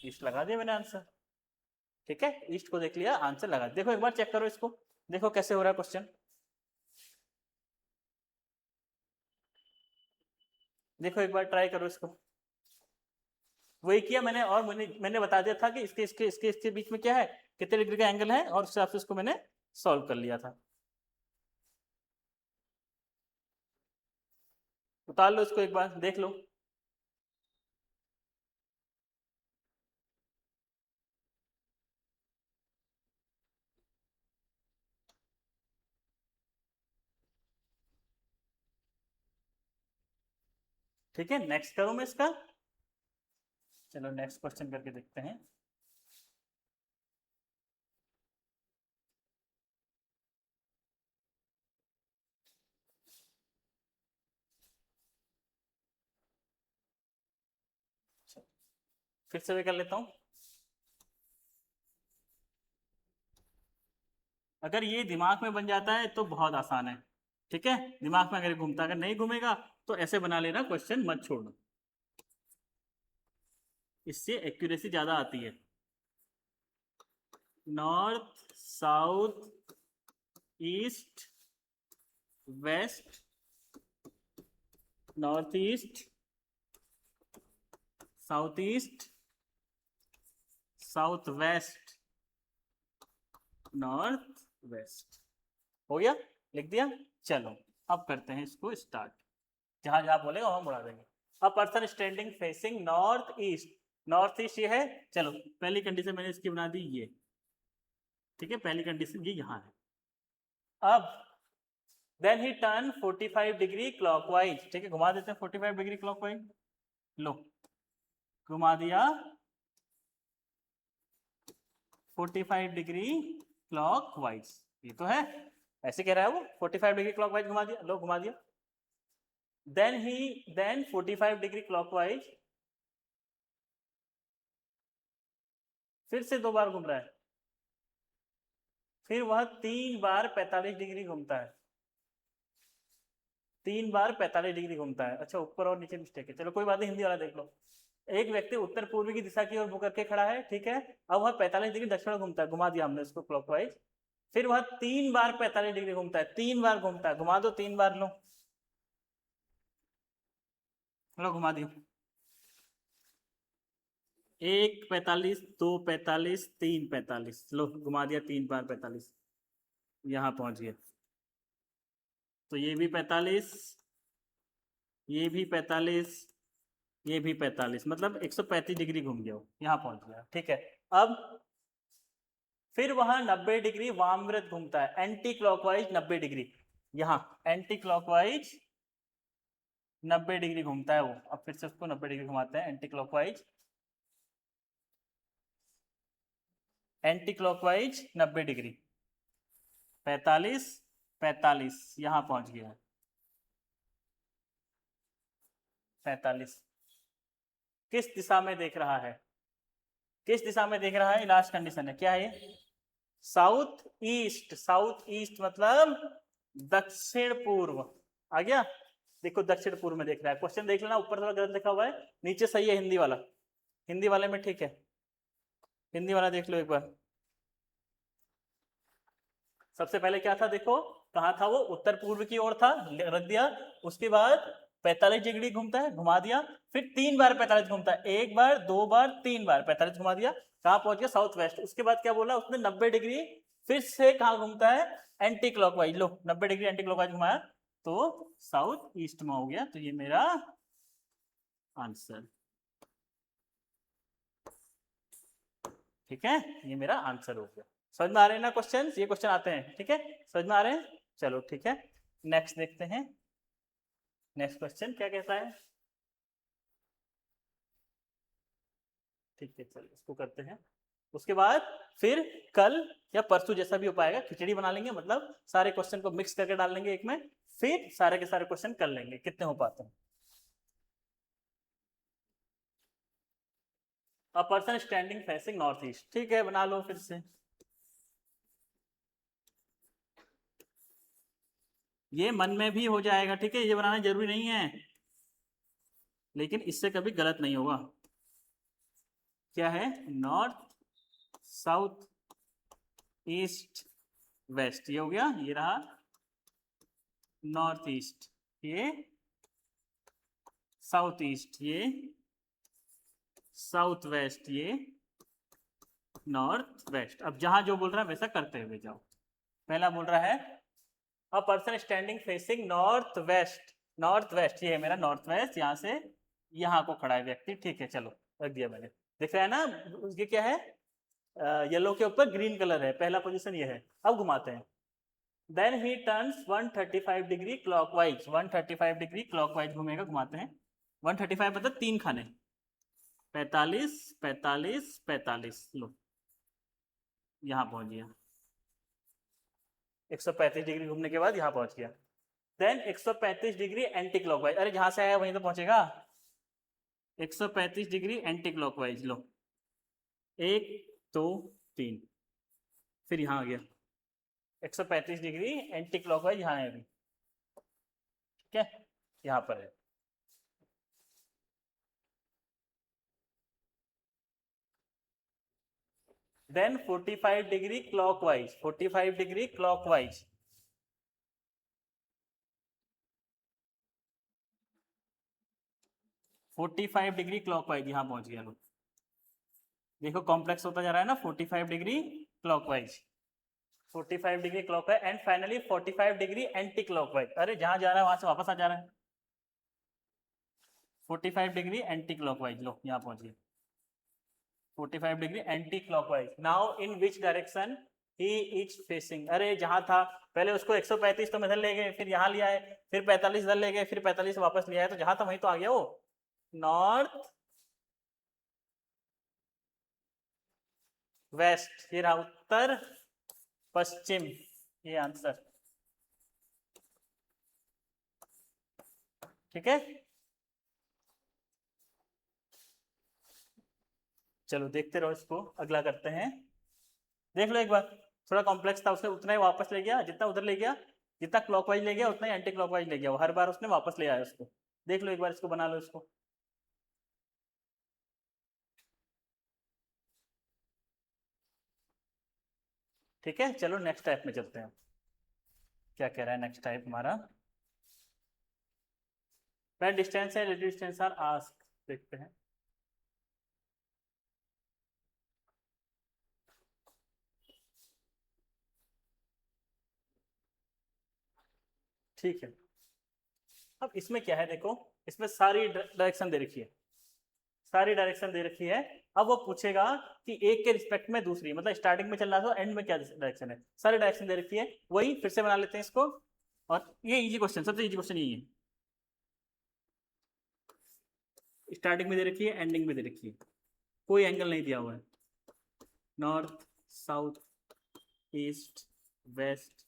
ईस्ट लगा दिया मैंने आंसर, ठीक है, ईस्ट को देख लिया, आंसर लगा। देखो एक बार चेक करो इसको, देखो कैसे हो रहा है क्वेश्चन, देखो एक बार ट्राई करो इसको। वही किया मैंने, और मैंने बता दिया था कि इसके बीच में क्या है, कितने डिग्री का एंगल है, और उस हिसाब से इसको मैंने सॉल्व कर लिया था। उतार लो इसको, एक बार देख लो। ठीक है, नेक्स्ट करूं मैं इसका। चलो नेक्स्ट क्वेश्चन करके देखते हैं। फिर से भी कर लेता हूं। अगर ये दिमाग में बन जाता है तो बहुत आसान है, ठीक है, दिमाग में अगर घूमता, अगर नहीं घूमेगा तो ऐसे बना लेना, क्वेश्चन मत छोड़ना, इससे एक्यूरेसी ज्यादा आती है। North, south, east, west, north east, south east, south west, north west. हो गया, लिख दिया। चलो अब करते हैं इसको स्टार्ट, जहां जहां बोलेगा वहां बढ़ा देंगे। A person standing facing north east, north east ये है। चलो पहली कंडीशन मैंने इसकी बना दी ये, ठीक है, पहली कंडीशन ये यहाँ है। अब then he turn 45 degree clockwise, ठीक है, घुमा देते हैं 45 डिग्री क्लॉकवाइज। लो घुमा दिया 45 डिग्री क्लॉकवाइज, ये तो है, ऐसे कह रहा है वो, 45 डिग्री क्लॉकवाइज घुमा दिया, लो घुमा दिया। देन 45 डिग्री क्लॉकवाइज फिर से 2 बार घूम रहा है, फिर वह 3 बार 45 डिग्री घूमता है, 3 बार 45 डिग्री घूमता है। अच्छा ऊपर और नीचे मिस्टेक है, चलो कोई बात नहीं, हिंदी वाला देख लो। एक व्यक्ति उत्तर पूर्वी की दिशा की ओर मुंह करके खड़ा है, ठीक है, अब वह 45 डिग्री दक्षिण में घूमता है, घुमा दिया हमने इसको क्लॉकवाइज। फिर वह 3 बार 45 डिग्री घूमता है, 3 बार घूमता है, घुमा दो 3 बार, लो लो घुमा दियो। 1 45, 2 45, 3 45, लो घुमा दिया 3 बार 45, यहाँ पहुंच गया। तो ये भी 45, ये भी 45, ये भी 45, मतलब 135 डिग्री घूम गया, यहाँ पहुंच गया, ठीक है। अब फिर वहां 90 डिग्री वामव्रत घूमता है, एंटी क्लॉकवाइज 90 डिग्री, यहाँ एंटी क्लॉकवाइज 90 डिग्री घूमता है वो। अब फिर से उसको 90 डिग्री घुमाते हैं, anti clockwise, anti clockwise 90 degree, 45, 45, यहाँ पहुंच गया 45। किस दिशा में देख रहा है, किस दिशा में देख रहा है, लास्ट कंडीशन है, क्या है ये, साउथ ईस्ट, साउथ ईस्ट मतलब दक्षिण पूर्व, आ गया। देखो दक्षिण पूर्व में देख रहा है, क्वेश्चन देख लेना, ऊपर थोड़ा गलत लिखा हुआ है, नीचे सही है हिंदी वाला, हिंदी वाले में ठीक है, हिंदी वाला देख लो एक बार। सबसे पहले क्या था देखो, कहा था वो, उत्तर पूर्व की ओर था, रख दिया, उसके बाद 45 डिग्री घूमता है, घुमा दिया, फिर 3 बार 45 घूमता है, 1 बार 2 बार 3 बार 45 घुमा दिया, कहाँ पहुंच गया, साउथ वेस्ट। उसके बाद क्या बोला उसने, 90 डिग्री फिर से कहाँ घूमता है, एंटी क्लॉकवाइज, लो 90 डिग्री एंटी क्लॉकवाइज घुमाया, तो साउथ ईस्ट में हो गया, तो ये मेरा आंसर, ठीक है, ये मेरा आंसर हो गया। समझ में आ रहे हैं ना क्वेश्चन, ये क्वेश्चन आते हैं, ठीक है, समझ में आ रहे हैं, चलो ठीक है। नेक्स्ट देखते हैं, नेक्स्ट क्वेश्चन क्या कहता है, ठीक है चलो इसको करते हैं। उसके बाद फिर कल या परसों जैसा भी हो पाएगा, खिचड़ी बना लेंगे, मतलब सारे क्वेश्चन को मिक्स करके डाल लेंगे एक में, फिर सारे के सारे क्वेश्चन कर लेंगे, कितने हो पाते हैं। A person standing facing north east, ठीक है, बना लो फिर से। ये मन में भी हो जाएगा, ठीक है, ये बनाना जरूरी नहीं है, लेकिन इससे कभी गलत नहीं होगा। क्या है, नॉर्थ, साउथ, ईस्ट, वेस्ट, ये हो गया, ये रहा नॉर्थ ईस्ट, ये साउथ ईस्ट, ये साउथ वेस्ट, ये नॉर्थ वेस्ट। अब जहां जो बोल रहा है वैसा करते हुए जाओ। पहला बोल रहा है a person standing facing north west, north waste ये है मेरा नॉर्थ वेस्ट, यहाँ से यहाँ को खड़ा है व्यक्ति, ठीक है चलो रख दिया मैंने। दिख रहा है ना, उसके क्या है, येलो के ऊपर ग्रीन कलर है, पहला पोजीशन ये है। अब घुमाते हैं। Then he turns 135 degree clockwise, 135 degree clockwise घूमेगा, घुमाते हैं। 135 मतलब 3 खाने, 45 45 45, लो यहाँ पहुंच गया। 135 डिग्री घूमने के बाद यहाँ पहुंच गया। देन 135 डिग्री एंटी क्लॉकवाइज, अरे जहां से आया वहीं तो पहुंचेगा। 135 डिग्री एंटी क्लॉकवाइज, लो 1 2 3, फिर यहाँ आ गया 135 डिग्री एंटी क्लॉकवाइज, यहाँ है अभी, ठीक है, यहाँ पर है। Then 45 degree clockwise, 45 degree clockwise, 45 degree clockwise यहाँ पहुंच गया। लोग देखो कॉम्प्लेक्स होता जा रहा है ना, 45 degree clockwise, 45 degree clockwise and finally 45 degree anti clockwise, अरे जहां जा रहा है वहां से वापस आ जा रहा है। 45 डिग्री एंटी क्लॉकवाइज, लो यहाँ पहुंच गया 45 degree anti clockwise. Now in which direction he is facing, अरे जहां था पहले उसको 135 तो इधर ले गए, फिर यहाँ लिया है, फिर 45 इधर ले गए, फिर 45 वापस लिया है, तो जहां था वहीं तो आ गया वो, नॉर्थ वेस्ट, ये रहा उत्तर पश्चिम, ये आंसर, ठीक है। चलो देखते रहो इसको, अगला करते हैं। देख लो एक बार, थोड़ा कॉम्प्लेक्स था, उसने उतना ही वापस ले गया जितना उधर ले गया, जितना क्लॉकवाइज ले गया उतना ही एंटी क्लॉकवाइज ले गया, वो हर बार उसने वापस ले आया उसको। देख लो एक बार इसको, बना लो इसको, ठीक है। चलो नेक्स्ट टाइप में चलते हैं, क्या कह रहा है नेक्स्ट टाइप हमारा, when distance and relative distance are asked, देखते हैं। ठीक है, अब इसमें क्या है देखो, इसमें सारी डायरेक्शन दे रखी है, सारी डायरेक्शन दे रखी है। अब वो पूछेगा कि एक के रिस्पेक्ट में दूसरी, मतलब स्टार्टिंग में चल रहा था, एंड में क्या डायरेक्शन है, सारी डायरेक्शन दे रखी है। वही फिर से बना लेते हैं इसको, और ये इजी क्वेश्चन, सबसे इजी क्वेश्चन यही है। स्टार्टिंग में दे रखी है, एंडिंग में दे रखी है, कोई एंगल नहीं दिया हुआ है, north south east west,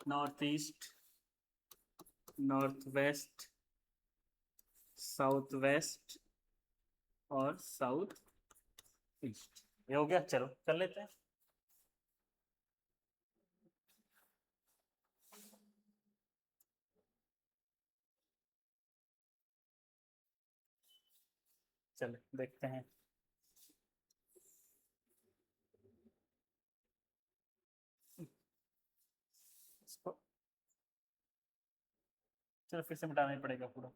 north east north west south west और साउथ ईस्ट, ये हो गया। चलो कर लेते हैं। चलो देखते हैं, इसको चलो फिर से मिटाना ही पड़ेगा पूरा।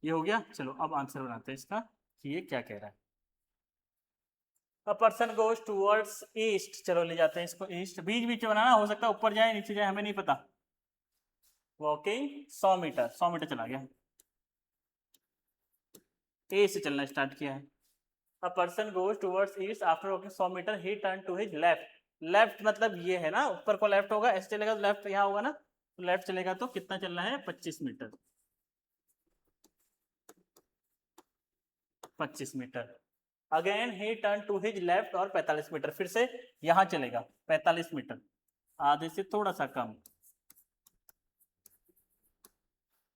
ये हो गया, चलो अब आंसर बनाते हैं इसका कि ये क्या कह रहा है। A person goes towards east, चलो ले जाते हैं इसको ईस्ट, बीच बीच में बनाना, हो सकता है ऊपर जाए नीचे जाए, हमें नहीं पता। वॉकिंग 100 मीटर, 100 मीटर चला गया, ए से चलना स्टार्ट किया है। A person goes towards east after walking 100 metre he turn to his left, left मतलब ये है ना, ऊपर को लेफ्ट होगा, ऐसे चलेगा तो लेफ्ट यहाँ होगा ना, तो लेफ्ट चलेगा तो कितना चलना है, 25 metre. 25 metre. Again he turn to his left और 45 मीटर, फिर से यहां चलेगा 45 मीटर, आधे से थोड़ा सा कम,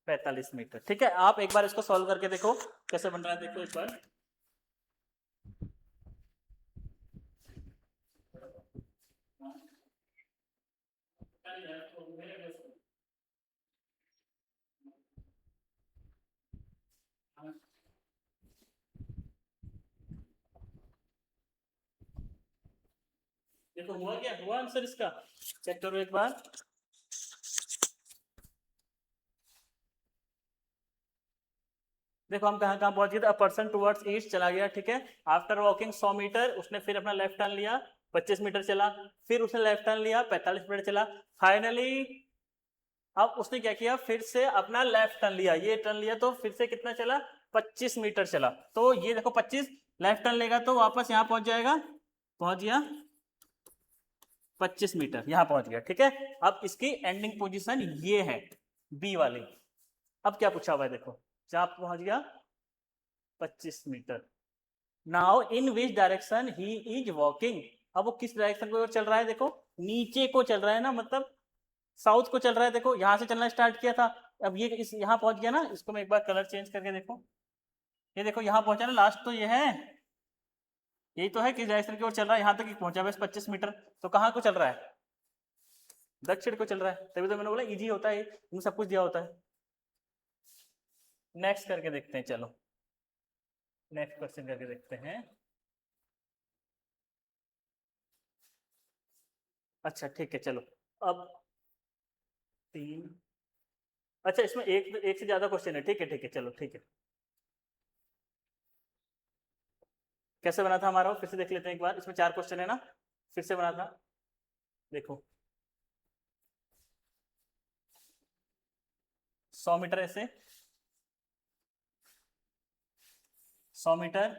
45 मीटर। ठीक है, आप एक बार इसको सॉल्व करके देखो कैसे बन रहा है, देखो एक बार। देखो हुआ क्या, हुआ आंसर इसका, चेक करो एक बार। देखो हम कहाँ कहाँ पहुंच गए थे, अ पर्सन टुवर्ड्स ईस्ट चला गया, ठीक है। आफ्टर वॉकिंग 100 मीटर उसने फिर अपना लेफ्ट टर्न लिया, 25 मीटर चला, फिर उसने लेफ्ट टर्न लिया, 45 मीटर चला, फाइनली अब उसने क्या किया, फिर से अपना लेफ्ट टर्न लिया, ये टर्न लिया तो फिर से कितना चला, 25 मीटर चला। तो ये देखो 25 लेफ्ट टर्न लेगा तो वापस यहाँ पहुंच जाएगा, पहुंच गया 25 मीटर, यहां पहुंच गया, ठीक है। अब इसकी एंडिंग पोजीशन ये है, बी वाली। अब क्या पूछा हुआ है देखो, जहां पहुंच गया 25 metre, now in which direction he is walking. अब वो किस डायरेक्शन को चल रहा है, देखो नीचे को चल रहा है ना, मतलब साउथ को चल रहा है। देखो यहां से चलना स्टार्ट किया था, अब ये इस यहां पहुंच गया ना, इसको मैं एक बार कलर चेंज करके देखो, ये देखो यहां पहुंचा ना, लास्ट तो ये है, यही तो है किस डायरेक्शन की ओर चल रहा है, यहां तक पहुंचा बस 25 मीटर। तो कहां को चल रहा है, दक्षिण को चल रहा है, तभी तो मैंने बोला इजी होता है, इनमें सब कुछ दिया होता है। नेक्स्ट करके देखते हैं, चलो नेक्स्ट क्वेश्चन करके देखते हैं। अच्छा ठीक है चलो, अब 3, अच्छा इसमें एक एक से ज्यादा क्वेश्चन है, ठीक है चलो ठीक है। कैसे बना था हमारा, फिर से देख लेते हैं एक बार, इसमें 4 क्वेश्चन है ना, फिर से बना था, देखो 100 मीटर ऐसे, 100 मीटर,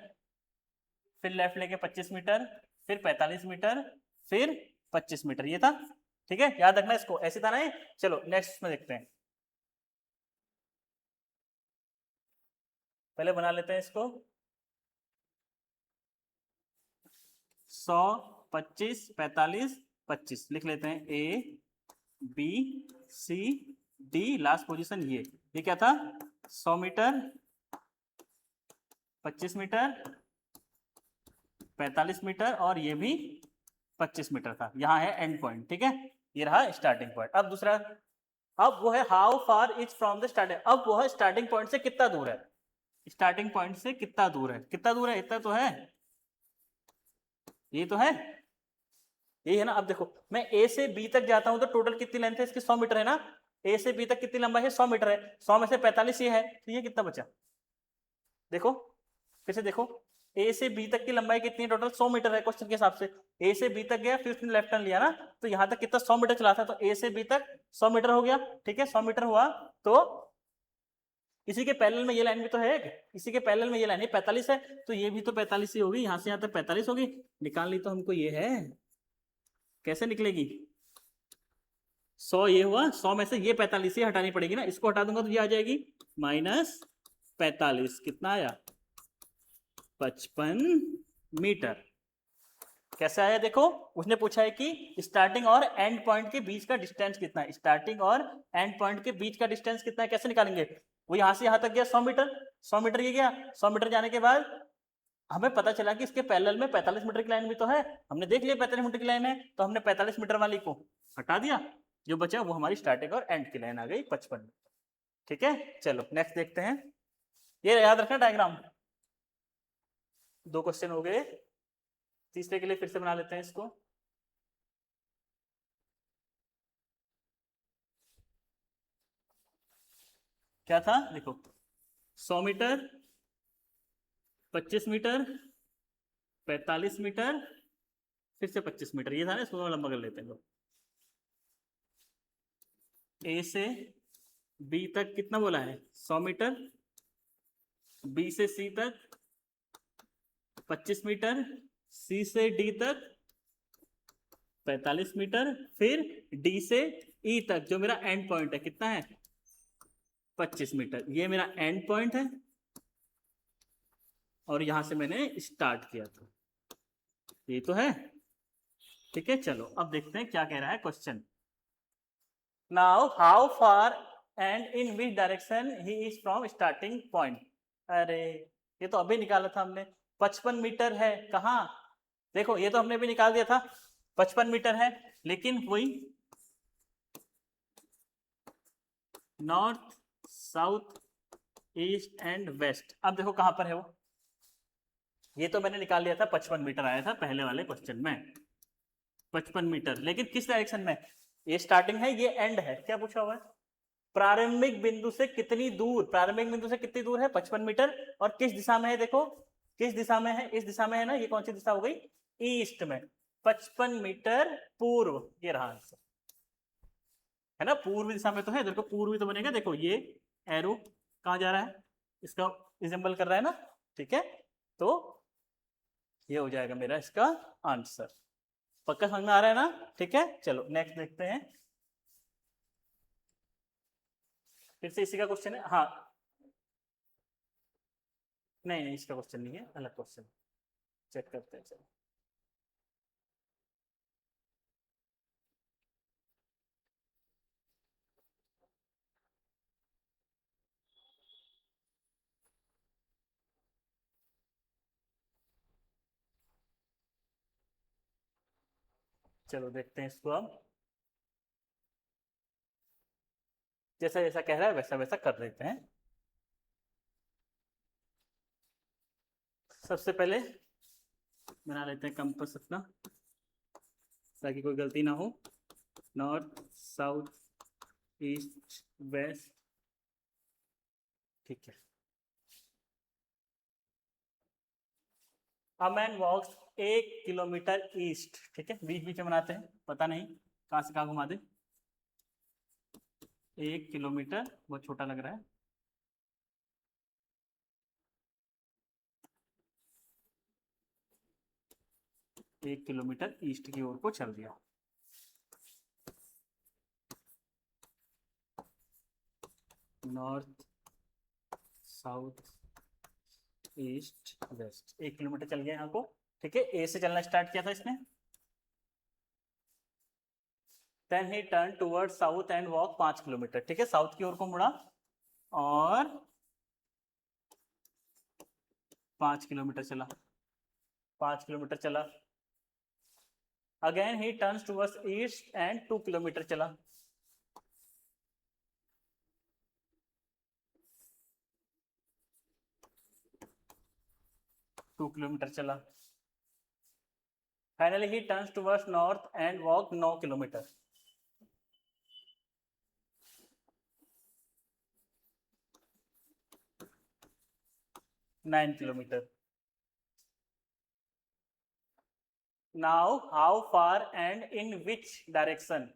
फिर लेफ्ट लेके 25 मीटर, फिर 45 मीटर, फिर 25 मीटर, ये था। ठीक है, याद रखना इसको, ऐसे था ना ये। चलो नेक्स्ट में देखते हैं, पहले बना लेते हैं इसको, 100, 25, 45, 25 लिख लेते हैं, A B C D, last position ये क्या था, 100 मीटर, 25 मीटर, 45 मीटर, और ये भी 25 मीटर था, यहाँ है एंड पॉइंट, ठीक है, ये रहा स्टार्टिंग पॉइंट। अब दूसरा, अब वो है how far is from the starting, अब वो है स्टार्टिंग पॉइंट से कितना दूर है, स्टार्टिंग पॉइंट से कितना दूर है, कितना दूर है, इतना तो है, ये तो है, यही है ना। अब देखो मैं ए से बी तक जाता हूं तो टोटल कितनी लेंथ है इसकी, 100 मीटर है ना, ए से बी तक कितनी लंबाई है, 100 मीटर है, 100 में से 45 ये है, तो ये कितना बचा, देखो फिर से देखो, ए से बी तक की लंबाई कितनी है, टोटल 100 मीटर है क्वेश्चन के हिसाब से, ए से बी तक गया, फिर उसने लेफ्ट टर्न लिया ना, तो यहां तक कितना 100 मीटर चला था, तो ए से बी तक 100 मीटर हो गया, ठीक है 100 मीटर हुआ, तो इसी के पैरेलल में ये लाइन भी तो है, इसी के पैरेलल में ये लाइन है 45 है, तो ये भी तो 45 ही होगी, यहां से यहां तक 45 होगी, निकाल ली तो हमको ये है, कैसे निकलेगी, 100 ये हुआ, 100 में से ये 45 ही हटानी पड़ेगी ना, इसको हटा दूंगा तो ये आ जाएगी -45, कितना आया, 55 मीटर। कैसे आया देखो, उसने पूछा है कि स्टार्टिंग और एंड पॉइंट के बीच का डिस्टेंस कितना है, स्टार्टिंग और एंड पॉइंट के बीच का डिस्टेंस कितना है, कैसे निकालेंगे, वो यहां से यहां तक गया 100 मीटर, 100 मीटर ये गया, 100 मीटर जाने के बाद हमें पता चला कि इसके पैरेलल में 45 मीटर की लाइन भी तो है, हमने देख लिया 45 मीटर की लाइन है, तो हमने 45 मीटर वाली को हटा दिया, जो बचा वो हमारी स्टार्टिंग और एंड की लाइन आ गई 55 मीटर। ठीक है चलो नेक्स्ट देखते हैं, ये याद रखना डायग्राम, 2 क्वेश्चन हो गए, तीसरे के लिए फिर से बना लेते हैं इसको, क्या था देखो, 100 मीटर, 25 मीटर, 45 मीटर, फिर से 25 मीटर, ये था ना, इसको लंबा कर लेते हैं लोग, ए से बी तक कितना बोला है, 100 मीटर, बी से सी तक 25 मीटर, सी से डी तक 45 मीटर। फिर डी से ई तक जो मेरा एंड पॉइंट है कितना है, 25 मीटर, ये मेरा एंड पॉइंट है और यहां से मैंने स्टार्ट किया था, ये तो है। ठीक है, चलो अब देखते हैं क्या कह रहा है question. Now how far and in which direction he is from starting point. अरे ये तो अभी निकाला था हमने, 55 मीटर है कहाँ, देखो ये तो हमने भी निकाल दिया था, 55 मीटर है, लेकिन वही north south east and west. अब देखो कहां पर है वो, ये तो मैंने निकाल लिया था, 55 मीटर आया था पहले वाले क्वेश्चन में, 55 मीटर, लेकिन किस डायरेक्शन में, ये स्टार्टिंग है ये एंड है, क्या पूछा हुआ है, प्रारंभिक बिंदु से कितनी दूर, प्रारंभिक बिंदु से कितनी दूर है 55 मीटर, और किस दिशा में है, देखो किस दिशा में है, इस दिशा में है ना, ये कौन सी दिशा हो गई, ईस्ट में, 55 मीटर पूर्व, ये रहा आंसर है ना, पूर्व दिशा में तो है, देखो पूर्वी तो बनेगा, देखो ये एरो कहाँ जा रहा है, इसका रिजेंबल कर रहा है ना, ठीक है, तो ये हो जाएगा मेरा इसका आंसर। पक्का समझ में आ रहा है ना, ठीक है, चलो नेक्स्ट देखते हैं, फिर से इसी का क्वेश्चन है, हाँ नहीं नहीं इसका क्वेश्चन नहीं है, अलग क्वेश्चन, चेक करते हैं, चलो चलो देखते हैं इसको अब, जैसा जैसा कह रहा है वैसा वैसा कर देते हैं। सबसे पहले बना लेते हैं कंपास अपना, ताकि कोई गलती ना हो, नॉर्थ साउथ ईस्ट वेस्ट, ठीक है। A man walks 1 kilometre east, ठीक है, बीच बीच में बनाते हैं, पता नहीं कहाँ से कहाँ घुमा दे, 1 किलोमीटर बहुत छोटा लग रहा है, 1 किलोमीटर ईस्ट की ओर को चल दिया, north south east waste, 1 kilometre चल गया यहाँ को, ठीक है, ए से चलना स्टार्ट किया था इसने, then he turn toward south and walk 5 kilometre, ठीक है, साउथ की ओर को मुड़ा और 5 किलोमीटर चला, 5 किलोमीटर चला, again he turns towards east and 2 kilometre चला, 2 किलोमीटर चला, finally he turns towards north and walk 9 kilometre, 9 kilometre. Now how far and in which direction,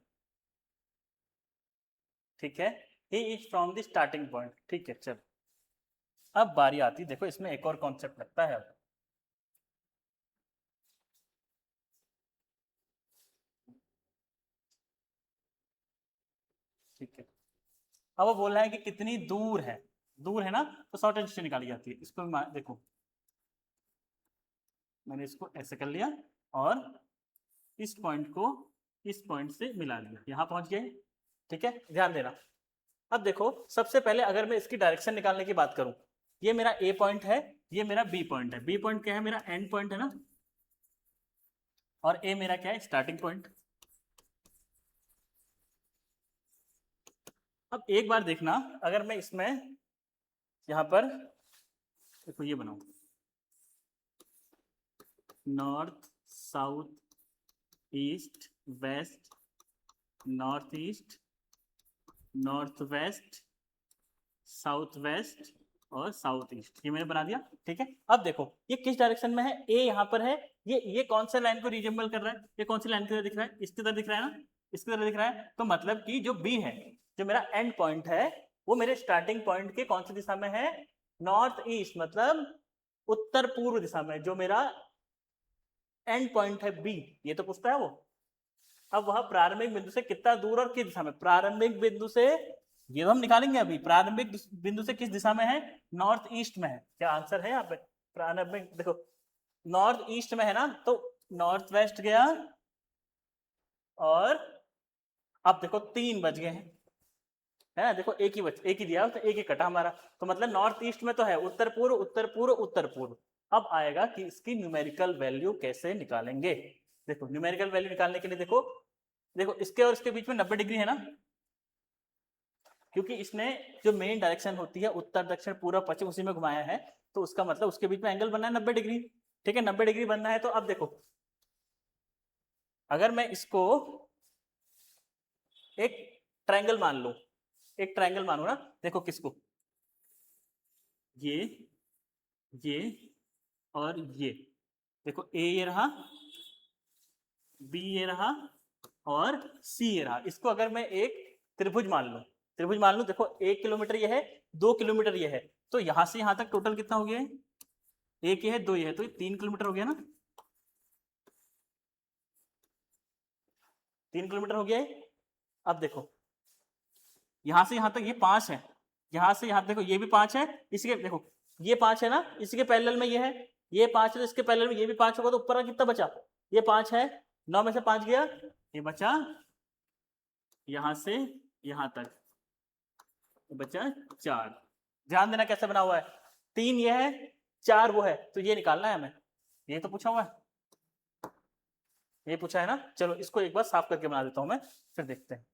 ठीक है, he is from the starting point, ठीक है, चलो अब बारी आती, देखो इसमें एक और कॉन्सेप्ट लगता है अब, ठीक है, अब वो बोल रहा है कि कितनी दूर है, दूर है ना, तो शॉर्ट डिस्टेंस निकाली जाती है, इसको देखो मैंने इसको ऐसे कर लिया और इस पॉइंट को इस पॉइंट से मिला लिया, यहां पहुंच गए, ठीक है, ध्यान देना। अब देखो सबसे पहले अगर मैं इसकी डायरेक्शन निकालने की बात करूं, ये मेरा ए पॉइंट है, ये मेरा बी पॉइंट है, बी पॉइंट क्या है, मेरा एंड पॉइंट है ना, और ए मेरा क्या है, स्टार्टिंग पॉइंट। अब एक बार देखना, अगर मैं इसमें यहां पर देखो ये बनाऊं, north south east west, north east north west south west और साउथ ईस्ट, ये मैंने बना दिया, ठीक है। अब देखो ये किस डायरेक्शन में है, ए यहाँ पर है, ये कौन सा लाइन को रिजेंबल कर रहा है, ये कौन सी लाइन की तरह दिख रहा है, इसकी तरह दिख रहा है ना, इसकी तरह दिख रहा है, तो मतलब कि जो बी है, जो मेरा एंड पॉइंट है, वो मेरे स्टार्टिंग पॉइंट के कौन सी दिशा में है, नॉर्थ ईस्ट, मतलब उत्तर पूर्व दिशा में, जो मेरा एंड पॉइंट है बी, ये तो पूछता है वो, अब वह प्रारंभिक बिंदु से कितना दूर और किस दिशा में, प्रारंभिक बिंदु से, ये तो हम निकालेंगे अभी, प्रारंभिक बिंदु से किस दिशा में है, नॉर्थ ईस्ट में है। क्या आंसर है यहाँ पे, प्रारंभिक देखो नॉर्थ ईस्ट में है ना, तो नॉर्थ वेस्ट गया, और अब देखो 3 बज गए हैं, है ना, देखो एक ही दिया तो एक ही कटा हमारा, तो मतलब नॉर्थ ईस्ट में तो है उत्तर पूर्व उत्तर पूर्व उत्तर पूर्व। अब आएगा कि इसकी न्यूमेरिकल वैल्यू कैसे निकालेंगे। देखो न्यूमेरिकल वैल्यू निकालने के लिए देखो, देखो इसके और इसके बीच में 90 डिग्री है ना, क्योंकि इसने जो मेन डायरेक्शन होती है उत्तर दक्षिण पूर्व पश्चिम उसी में घुमाया है, तो उसका मतलब उसके बीच में एंगल बनना है 90 डिग्री। ठीक है, 90 डिग्री बनना है, तो अब देखो अगर मैं इसको एक ट्रायंगल मान लूं, एक ट्रायंगल मानो ना, देखो किसको, ये और ये, देखो ए ये रहा, बी ये रहा, और सी ये रहा, इसको अगर मैं एक त्रिभुज मान लूं, त्रिभुज मान लूं, देखो 1 किलोमीटर ये है, 2 किलोमीटर ये है, तो यहां से यहां तक टोटल कितना हो गया है, 1 ये है 2 ये है, तो ये 3 किलोमीटर हो गया ना, 3 किलोमीटर हो गया है। अब देखो यहां से यहां तक ये 5 है, यहां से यहां देखो ये भी 5 है, इसके देखो ये 5 है ना, इसके पैरेलल में ये है, ये 5 है, तो इसके पैरेलल में ये भी 5 होगा, तो ऊपर का कितना बचा, ये 5 है, 9 में से 5 गया, ये बचा यहां से यहां तक, बचा 4। ध्यान देना कैसे बना हुआ है, 3 ये है 4 वो है, तो ये निकालना है हमें, ये तो पूछा हुआ है, ये पूछा है ना। चलो इसको एक बार साफ करके बना देता हूं मैं, फिर देखते हैं।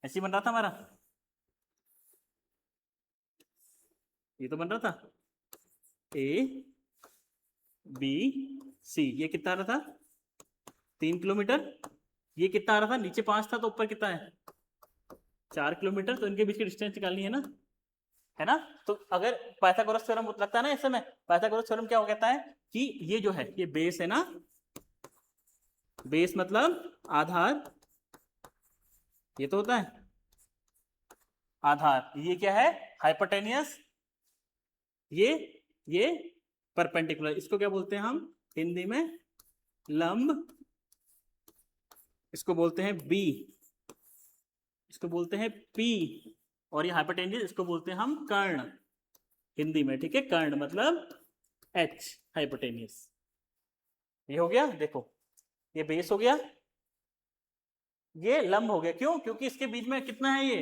ऐसे ही बन रहा था हमारा, ये तो बन रहा था ए बी सी, ये कितना आ रहा था 3 किलोमीटर, ये कितना आ रहा था, नीचे 5 था तो ऊपर कितना है 4 किलोमीटर, तो इनके बीच की डिस्टेंस निकालनी है ना। तो अगर पाइथागोरस थ्योरम लगता है ना ऐसे में, पाइथागोरस थ्योरम क्या हो कहता है कि ये जो है ये बेस है ना, बेस मतलब आधार, ये तो होता है आधार, ये क्या है हाइपोटेनियस, ये परपेंडिकुलर, इसको क्या बोलते हैं हम हिंदी में लंब, इसको बोलते हैं बी, इसको बोलते हैं पी, और ये हाइपोटेन्यूस इसको बोलते हैं हम कर्ण हिंदी में। ठीक है, कर्ण मतलब एच, हाइपोटेन्यूस। ये हो गया, देखो ये बेस हो गया, ये लंब हो गया, क्यों, क्योंकि इसके बीच में कितना है ये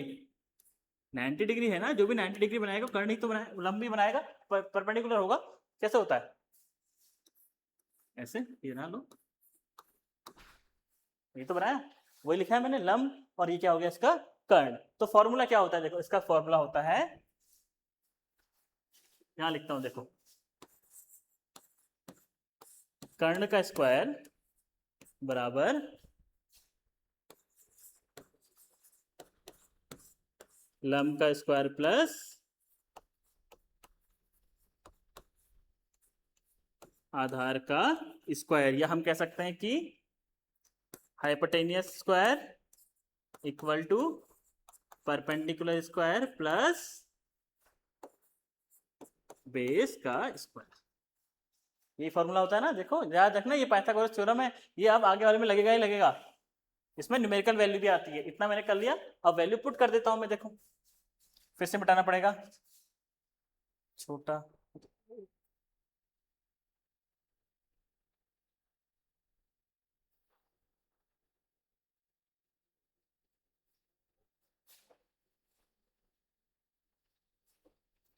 90 डिग्री है ना, जो भी 90 डिग्री बनाएगा कर्ण ही तो बनाएगा, लंब भी बनाएगा, परपेंडिकुलर होगा। कैसे होता है ऐसे, ये ना लो, ये तो बनाया, वही लिखा है मैंने लंब, और ये क्या हो गया इसका कर्ण। तो फॉर्मूला क्या होता है, देखो इसका फॉर्मूला होता है, यहां लिखता हूं देखो, कर्ण का स्क्वायर बराबर लंब का स्क्वायर प्लस आधार का स्क्वायर, या हम कह सकते हैं कि hypotenuse square equal to perpendicular square plus base का स्क्वायर। ये फॉर्मूला होता है ना, देखो याद रखना, ये पाइथागोरस थ्योरम है, ये अब आगे वाले में लगेगा ही लगेगा, इसमें न्यूमेरिकल वैल्यू भी आती है। इतना मैंने कर लिया, अब वैल्यू पुट कर देता हूं मैं, देखो फिर से मिटाना पड़ेगा, छोटा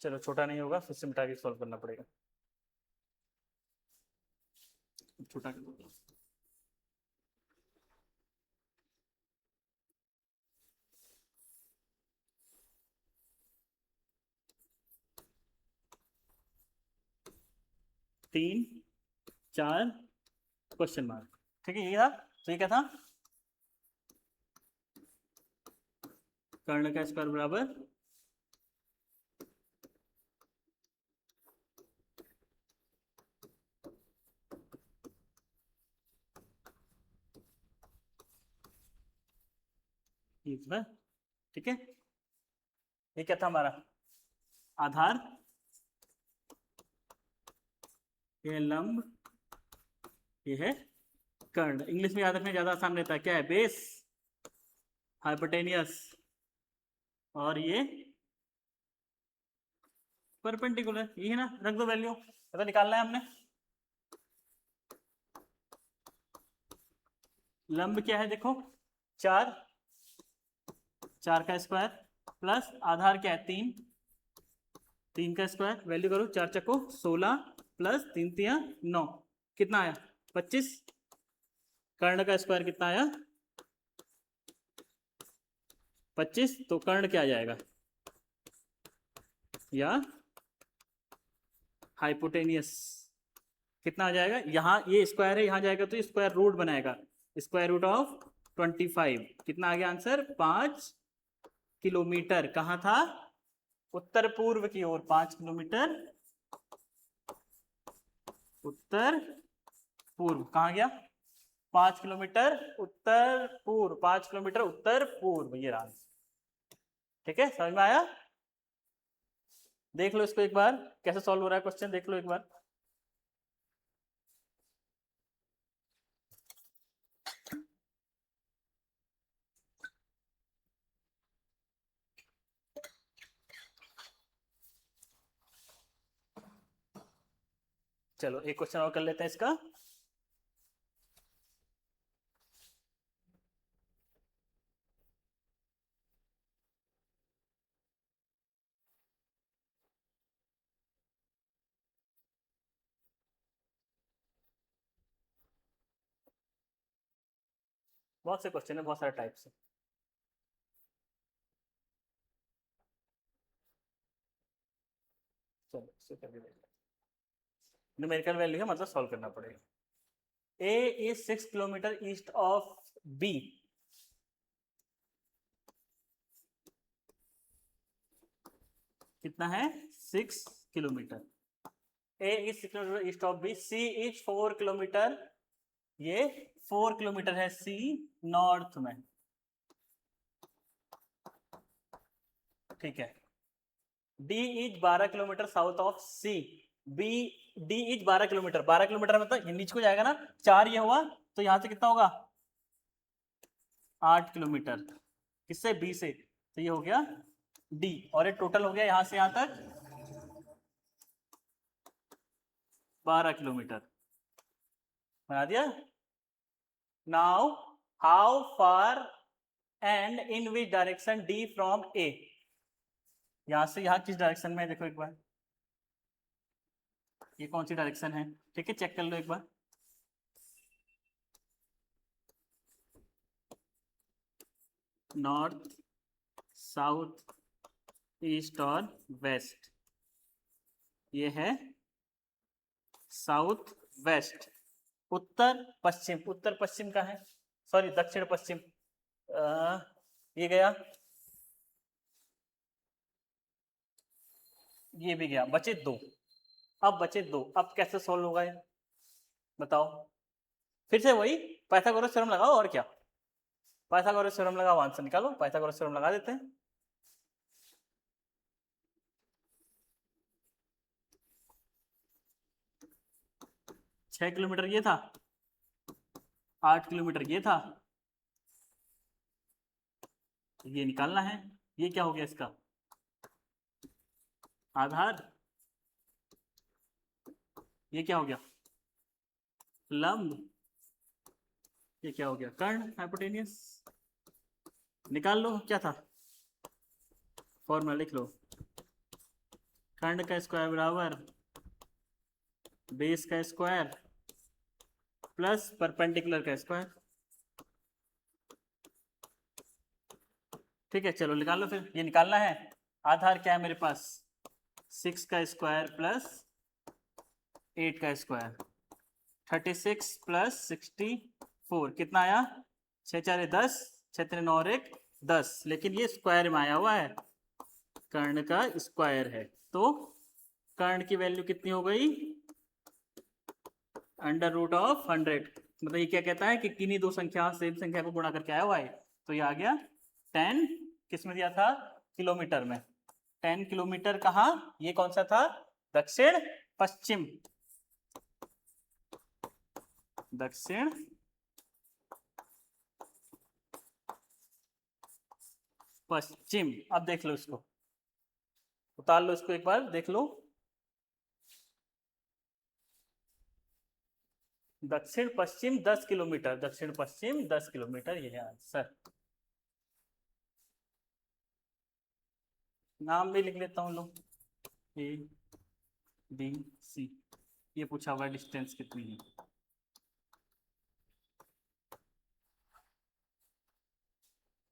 चलो छोटा नहीं होगा, फिर से मिटा के सॉल्व करना पड़ेगा, छोटा कर दो। 3 4 क्वेश्चन मार्क, ठीक है, ये था, तो ये क्या था, कर्ण का स्क्वायर बराबर ये, ठीक है, ये क्या था हमारा आधार, ये लंब, ये है कर्ण इंग्लिश में याद रखने ज्यादा आसान रहता है। क्या है? बेस, हाइपोटेनियस, और ये परपेंडिकुलर। ये है ना, रख दो वैल्यू, पता निकालना है हमने। लंब क्या है देखो, 4, 4 का स्क्वायर प्लस आधार क्या है 3, 3 का स्क्वायर, वैल्यू करो 4 चक्को 16 प्लस 3 तिया 9, कितना आया 25। कर्ण का स्क्वायर कितना आया 25, तो कर्ण क्या आ जाएगा, या हाइपोटेनियस कितना आ जाएगा। यहाँ ये स्क्वायर है, यहाँ जाएगा तो स्क्वायर रूट बनाएगा, स्क्वायर रूट ऑफ 25, कितना आ गया आंसर 5 किलोमीटर। कहाँ था? उत्तर पूर्व की ओर, 5 किलोमीटर उत्तर पूर्व। कहाँ गया? 5 किलोमीटर उत्तर पूर्व, 5 किलोमीटर उत्तर पूर्व, ये रहा। ठीक है, समझ में आया? देख लो इसको एक बार, कैसे सॉल्व हो रहा है क्वेश्चन, देख लो एक बार। चलो एक क्वेश्चन और कर लेते हैं इसका। बहुत से क्वेश्चन है, बहुत सारे टाइप से। चलो इसे करके देखते हैं। न्यूमेरिकल वैल्यू है, मतलब सॉल्व करना पड़ेगा। A is 6 kilometre east of B. कितना है? 6 kilometre. A is 6 kilometre east of B. C is 4 kilometre, ये 4 किलोमीटर है सी नॉर्थ में। ठीक है। D is 12 kilometre south of C. B, D is 12 kilometre, 12 kilometre मतलब ये नीचे को जाएगा ना, 4 ये हुआ, तो यहां से कितना होगा 8 किलोमीटर, किससे? बी से, तो ये हो गया डी, और ये टोटल हो गया यहां से यहां तक 12 किलोमीटर। बना दिया। Now how far and in which direction D from A. यहां से यहां किस डायरेक्शन में है देखो एक बार, ये कौन सी डायरेक्शन है? ठीक है, चेक कर लो एक बार। नॉर्थ, साउथ, ईस्ट और वेस्ट। ये है साउथ वेस्ट। उत्तर पश्चिम, उत्तर पश्चिम का है, सॉरी दक्षिण पश्चिम। ये गया, ये भी गया, बचे 2। अब बचे 2, अब कैसे सोल्व होगा ये बताओ। फिर से वही पाइथागोरस थ्योरम लगाओ, और क्या, पाइथागोरस थ्योरम लगाओ, आंसर निकालो। पाइथागोरस थ्योरम लगा देते हैं। छह किलोमीटर ये था, 8 किलोमीटर ये था, ये निकालना है। ये क्या हो गया इसका आधार, ये क्या हो गया लंब, ये क्या हो गया कर्ण, हाइपोटेनियस। निकाल लो क्या था, फॉर्मूला लिख लो। कर्ण का स्क्वायर बराबर बेस का स्क्वायर प्लस परपेंडिकुलर का स्क्वायर। ठीक है, चलो निकाल लो फिर। ये निकालना है, आधार क्या है मेरे पास 6 का स्क्वायर प्लस 8 का स्क्वायर, 36 प्लस 64, कितना आया 6 4 10, 6 3 9 और 1 10, लेकिन ये स्क्वायर में आया हुआ है, कर्ण का स्क्वायर है, तो कर्ण की वैल्यू कितनी हो गई अंडर रूट ऑफ 100। मतलब ये क्या कहता है कि किन्हीं दो संख्या सेम संख्या को गुणा करके आया हुआ है, तो ये आ गया 10, किस में दिया था किलोमीटर में, 10 किलोमीटर। कहाँ? ये कौन सा था दक्षिण पश्चिम, दक्षिण पश्चिम। अब देख लो इसको, उतार लो इसको एक बार, देख लो। दक्षिण पश्चिम 10 किलोमीटर, दक्षिण पश्चिम 10 किलोमीटर, ये है आंसर। नाम भी लिख लेता हूँ लो, ए बी सी। ये पूछा हुआ डिस्टेंस कितनी है।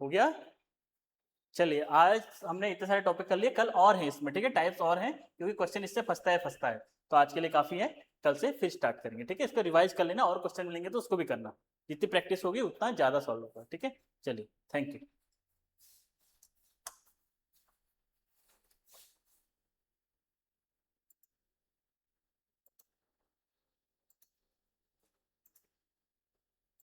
हो गया। चलिए आज हमने इतने सारे टॉपिक कर लिए, कल और हैं इसमें, ठीक है, टाइप्स और हैं, क्योंकि क्वेश्चन इससे फंसता है। तो आज के लिए काफी है, कल से फिर स्टार्ट करेंगे, ठीक है। इसको रिवाइज कर लेना, और क्वेश्चन मिलेंगे तो उसको भी करना, जितनी प्रैक्टिस होगी उतना ज्यादा सॉल्व होगा, ठीक है। चलिए, थैंक यू।